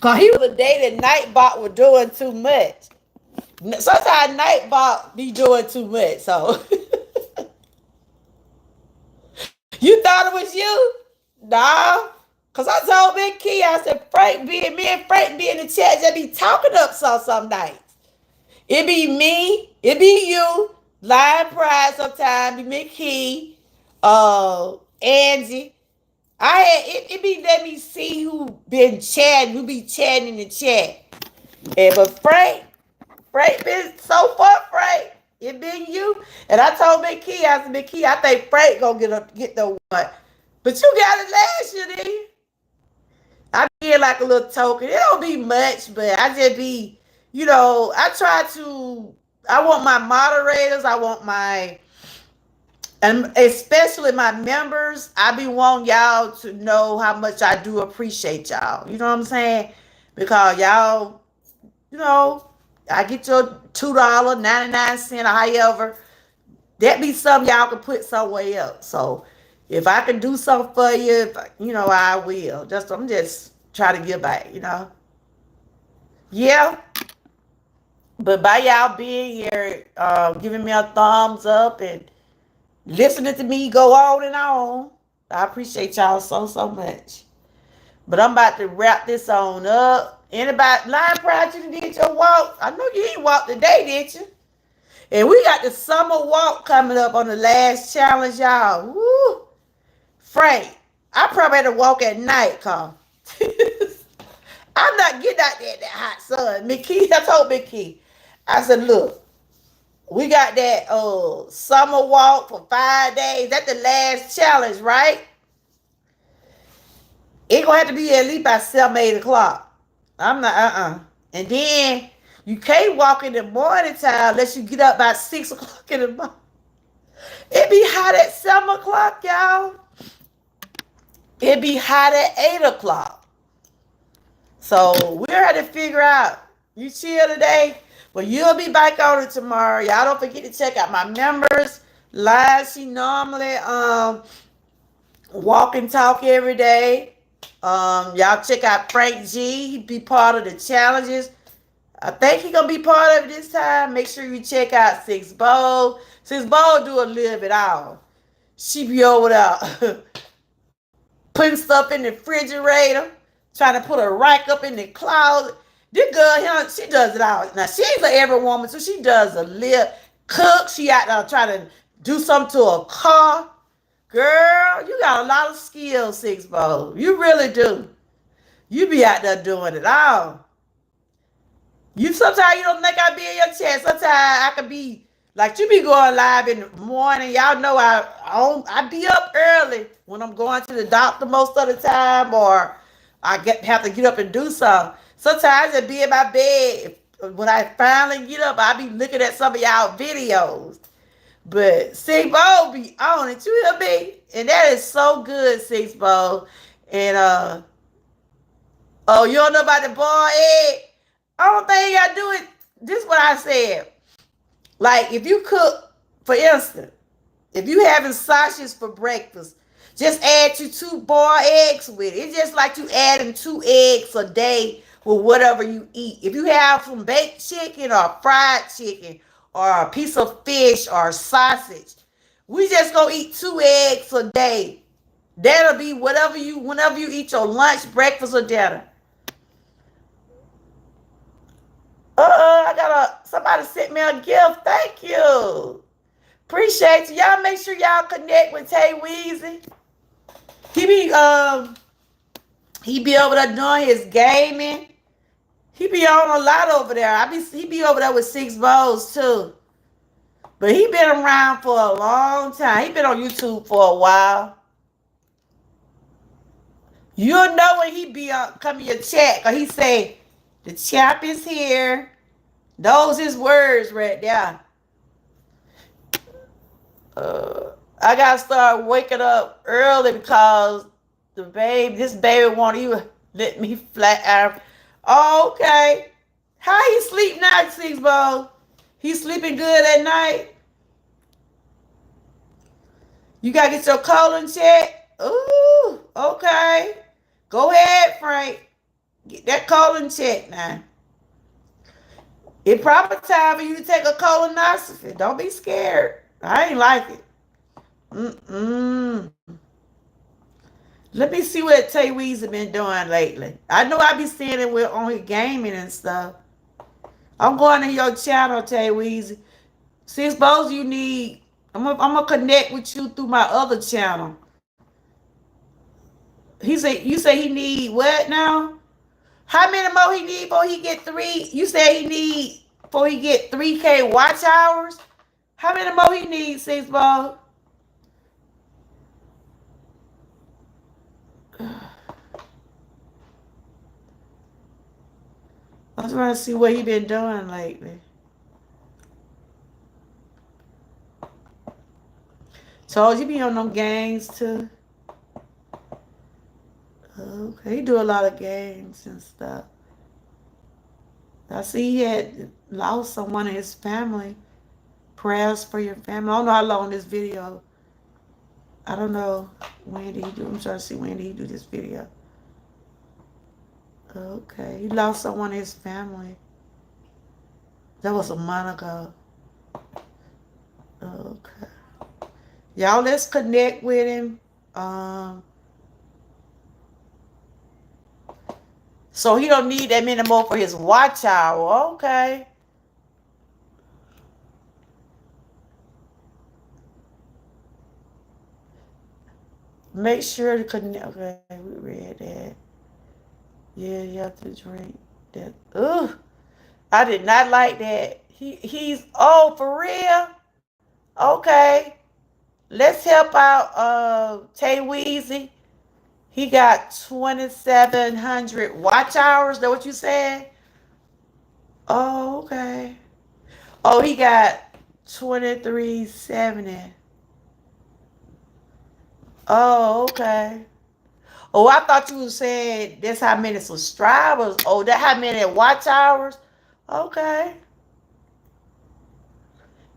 Cause he was a day that Nightbot was doing too much. Sometimes Nightbot be doing too much. So you thought it was you? Nah. Cause I told Big Key, I said, me and Frank be in the chat, just be talking up some nights. It be me, it be you, Lion Pride sometimes, be Big Key, Angie. It be let me see who been chatting, who be chatting in the chat. But Frank been so far, Frank. It been you. And I told Big Key, I said, Big Key, I think Frank gonna get the one. But you got it last year, didn't you? I be like a little token. It don't be much, but I just be, I want my moderators, and especially my members, I be wanting y'all to know how much I do appreciate y'all. You know what I'm saying? Because y'all, I get your $2.99 or however. That be something y'all can put somewhere else. So if I can do something for you, I will. I'm just trying to give back, Yeah. But by y'all being here, giving me a thumbs up and listening to me go on and on, I appreciate y'all so much. But I'm about to wrap this on up. Anybody, Lion Pride, you did your walk? I know you ain't walked today, did you? And we got the summer walk coming up on the last challenge, y'all. Woo! Frank, I probably had to walk at night, cause I'm not getting out there in that hot sun. Mickey, I told Mickey, I said, look, we got that summer walk for 5 days. That's the last challenge, right? It gonna have to be at least by 7, 8 o'clock. I'm not, And then you can't walk in the morning time unless you get up by 6 o'clock in the morning. It be hot at 7 o'clock, y'all. It be hot at 8 o'clock. So we're going to figure out. You chill today, but you'll be back on it tomorrow. Y'all don't forget to check out my members. Live, she normally walk and talk every day. Y'all check out Frank G. He be part of the challenges. I think he gonna be part of it this time. Make sure you check out Six Bowl. Six Bowl do a little bit all. She be over there putting stuff in the refrigerator, trying to put a rack up in the closet. This girl, she does it all. Now she's an every woman, so she does a little cook. She out there trying to do something to a car. Girl, you got a lot of skills, Six Bowl. You really do. You be out there doing it all. Sometimes you don't think I be in your chat. Sometimes I can be like you be going live in the morning. Y'all know I be up early when I'm going to the doctor most of the time, or I have to get up and do something. Sometimes I be in my bed. When I finally get up, I be looking at some of y'all videos. But Six Bowl be on it, you hear me? And that is so good, Six Bowl. And you don't know about the boiled egg? Only thing you gotta do is this is what I said. Like if you cook, for instance, if you having sausages for breakfast, just add you 2 boiled eggs with it. It's just like you adding 2 eggs a day with whatever you eat. If you have some baked chicken or fried chicken or a piece of fish or sausage, we just gonna eat 2 eggs a day. That'll be whenever you eat your lunch, breakfast, or dinner. I got somebody sent me a gift. Thank you. Appreciate you. Y'all make sure y'all connect with Tay Weezy. He be over there doing his gaming. He be on a lot over there. He be over there with Six Bowls too. But he been around for a long time. He been on YouTube for a while. You'll know when he be come in your chat, cause he say, the chap is here. Those his words right there. I gotta start waking up early because this baby want you let me flat out. Oh, okay. How he sleep now, Six Balls? He sleeping good at night? You gotta get your colon checked? Ooh, okay. Go ahead, Frank. Get that colon checked now. It's probably time for you to take a colonoscopy. Don't be scared. I ain't like it. Mm-mm. Let me see what Tay Weezy been doing lately. I know I be seeing it with on his gaming and stuff. I'm going to your channel, Tay Weezy. See, suppose you need. I'm gonna connect with you through my other channel. He said you say he need what now? How many more he need before he get 3? You said he need before he get 3K watch hours. How many more he need, Six Ball? I'm trying to see what he been doing lately. Told you be on them games too. Okay, he do a lot of games and stuff. I see he had lost someone in his family. Prayers for your family. I don't know how long this video. I don't know when did he do. I'm trying to see when did he do this video. Okay, he lost someone in his family. That was a month ago. Okay. Y'all, let's connect with him. So he don't need that many more for his watch hour. Okay. Make sure to connect. Okay, we read that. Yeah, you have to drink that. Ugh. I did not like that. He's for real? Okay. Let's help out Tay Weezy. He got 2,700 watch hours. Is that what you said? Oh, okay. Oh, he got 2,370. Oh, okay. Oh, I thought you were saying that's how many subscribers. Oh, that how many watch hours? Okay.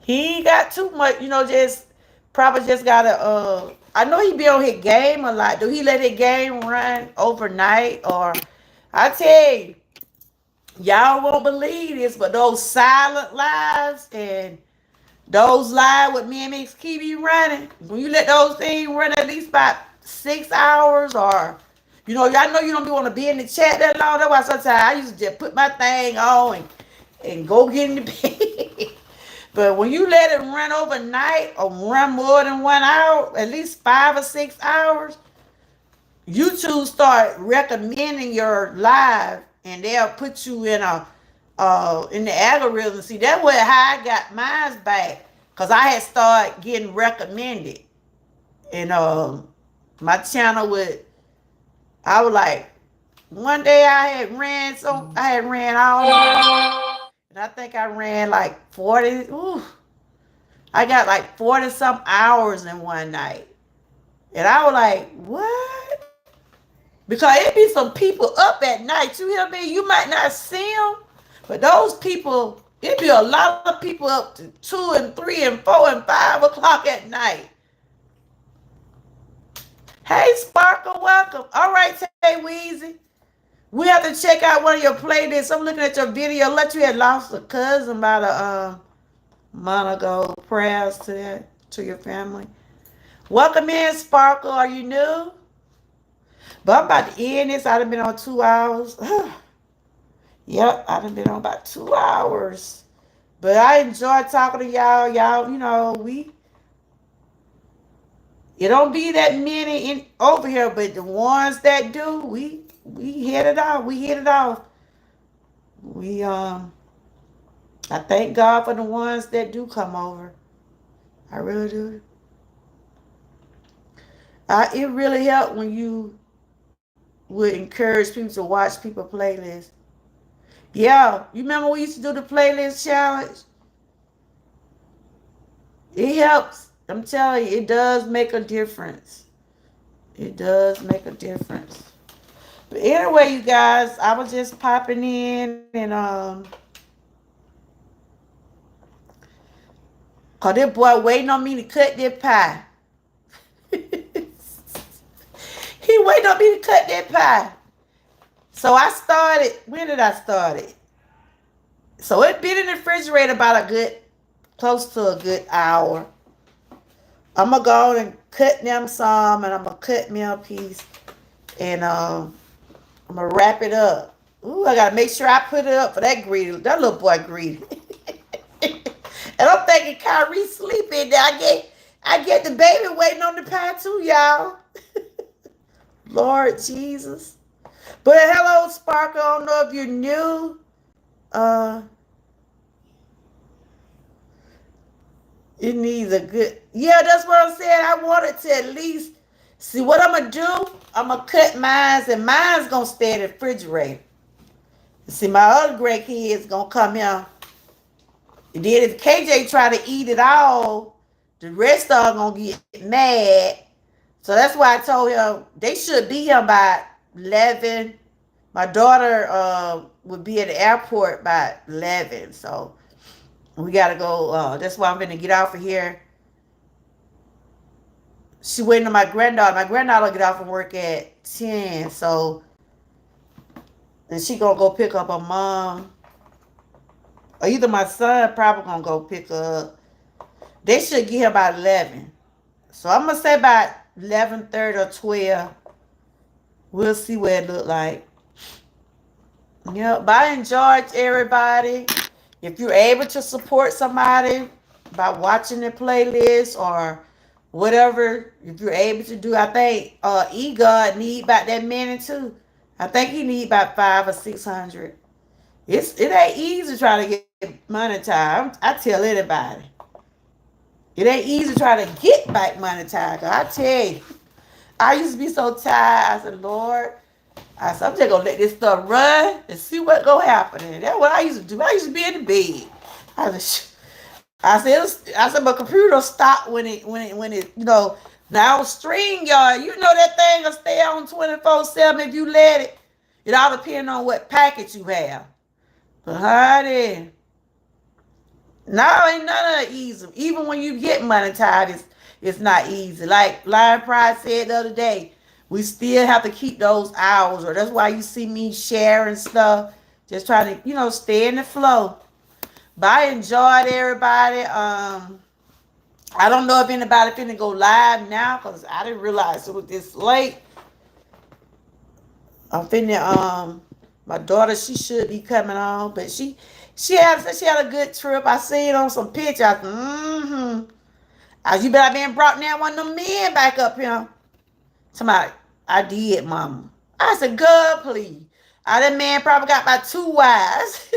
He ain't got too much, just probably just gotta I know he be on his game a lot. Do he let his game run overnight? Or I tell you, y'all won't believe this, but those silent lives and those live with me and Mix Kibi running, when you let those things run at least about 6 hours, or I know you don't want to be in the chat that long. That's why sometimes I used to just put my thing on and go get in the bed. But when you let it run overnight or run more than 1 hour, at least 5 or 6 hours, YouTube start recommending your live, and they'll put you in the algorithm. See, that's where how I got mine back, cause I had started getting recommended, and my channel I was like, one day I had ran all night, and I think I ran like 40. Ooh, I got like 40 some hours in one night, and I was like, what? Because it be some people up at night. You hear me? You might not see them, but those people, it be a lot of people up to 2 and 3 and 4 and 5 o'clock at night. Hey, Sparkle, welcome. All right, Tay Weezy. We have to check out one of your playlists. I'm looking at your video. Let you had lost a cousin about a month ago. Prayers to your family. Welcome in, Sparkle. Are you new? But I'm about to end this. I done been on 2 hours. Yep, I done been on about 2 hours. But I enjoy talking to y'all. Y'all, it don't be that many over here, but the ones that do, we hit it off. We hit it off. I thank God for the ones that do come over. I really do. It really helped when you would encourage people to watch people playlists. Yeah, you remember we used to do the playlist challenge? It helps. I'm telling you, it does make a difference. It does make a difference. But anyway, you guys, I was just popping in and cause this boy waiting on me to cut that pie. He waiting on me to cut that pie. So I started, when did I start it? So it been in the refrigerator about a good, close to a good hour. I'm going to go and cut them some, and I'm going to cut me a piece, and I'm going to wrap it up. Ooh, I got to make sure I put it up for that greedy, that little boy greedy. And I'm thinking Kyrie sleeping. I get the baby waiting on the pie too, y'all. Lord Jesus. But hello, Sparkle. I don't know if you're new. It needs a good... Yeah, that's what I'm saying. I wanted to at least... See, what I'm going to do, I'm going to cut mine, and mine's going to stay in the refrigerator. See, my other great kids going to come here. And then if KJ try to eat it all, the rest of them going to get mad. So that's why I told him they should be here by 11. My daughter would be at the airport by 11. So we got to go. That's why I'm going to get off of here. She waiting on my granddaughter. My granddaughter will get off from work at 10. So, and she going to go pick up her mom. Or either my son probably going to go pick her up. They should get here by 11. So I'm going to say about 11:30 or 12. We'll see what it look like. Yeah, but I enjoyed everybody. If you're able to support somebody by watching their playlist or whatever, if you're able to do, I think EGOD need about that many too. I think he need about 500 or 600. It ain't easy to try to get monetized. I tell anybody. It ain't easy to try to get back monetized. I tell you, I used to be so tired. I said, Lord, I'm just going to let this stuff run and see what going to happen. And that's what I used to do. I used to be in the bed. I said, my computer will stop when it, now StreamYard, you know that thing will stay on 24/7 if you let it. It all depends on what package you have. But honey, no, ain't none of it easy. Even when you get monetized, it's not easy. Like Lion Pride said the other day, we still have to keep those hours. Or that's why you see me sharing stuff. Just trying to, stay in the flow. But I enjoyed everybody. I don't know if anybody finna go live now because I didn't realize it was this late. I'm finna, my daughter, she should be coming on, but she had a good trip. I seen on some pictures. You better been brought down one of them men back up here. Somebody, I did, mama. I said, God, please. That man probably got about 2 wives.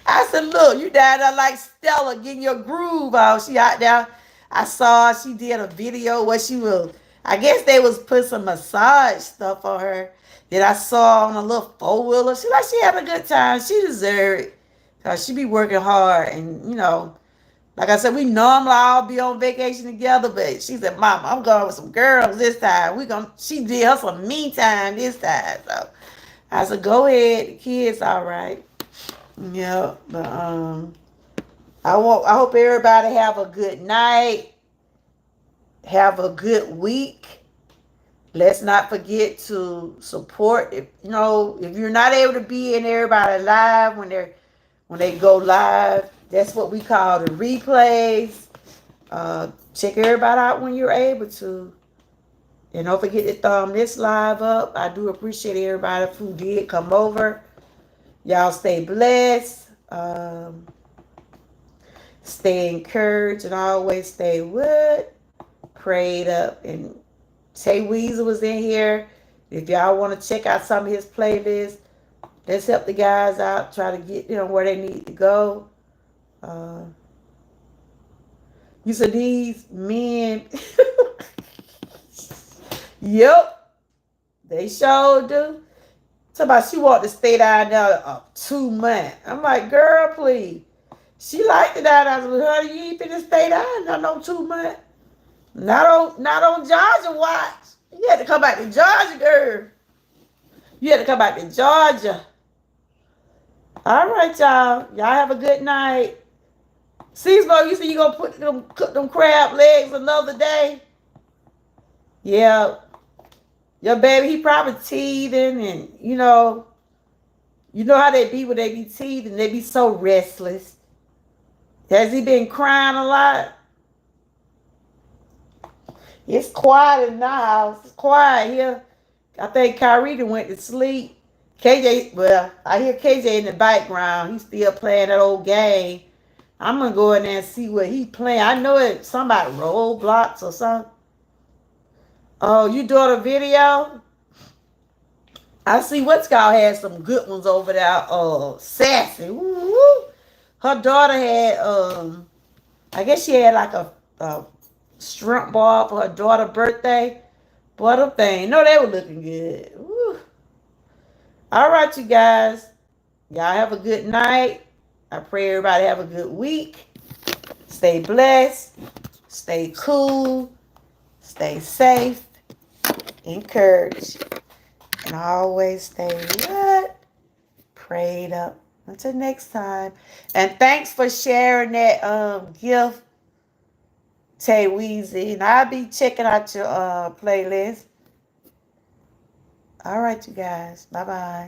I said, look, you down there like Stella getting your groove on. She out there. I saw she did a video where she was, I guess they was putting some massage stuff on her that I saw on a little 4-wheeler. She had a good time. She deserved it. Because she be working hard. And, like I said, we normally all be on vacation together. But she said, Mama, I'm going with some girls this time. She did her some me time this time. So I said, go ahead. The kids all right. Yeah, but I hope everybody have a good night. Have a good week. Let's not forget to support. If you're not able to be in everybody live when they go live, that's what we call the replays. Check everybody out when you're able to. And don't forget to thumb this live up. I do appreciate everybody who did come over. Y'all stay blessed. Stay encouraged and always stay prayed up. And Tay Weezer was in here. If y'all want to check out some of his playlists, let's help the guys out. Try to get them where they need to go. You said these men... Yep, they sure do. Talk about she want to stay down there 2 months. I'm like, girl, please. She liked it down there. I said, honey, you ain't finna stay down there no 2 months. Not on Georgia watch. You had to come back to Georgia, girl. You had to come back to Georgia. All right, y'all. Y'all have a good night. Seasmo, you said you gonna cook them crab legs another day? Yeah. Your baby, he probably teething, and you know how they be when they be teething. They be so restless. Has he been crying a lot? It's quiet in the house. It's quiet here. I think Kyrie went to sleep. KJ, well, I hear KJ in the background. He's still playing that old game. I'm gonna go in there and see what he playing. I know it's somebody Roblox or something. Oh, you doing a video? I see what's called had some good ones over there. Sassy. Woo-woo. Her daughter had I guess she had like a shrimp ball for her daughter's birthday. Boy, them things. No, they were looking good. Woo. All right, you guys. Y'all have a good night. I pray everybody have a good week. Stay blessed. Stay cool. Stay safe. Encouraged. And always stay what? Prayed up. Until next time. And thanks for sharing that gift, Tay Weezy. And I'll be checking out your playlist. All right, you guys. Bye-bye.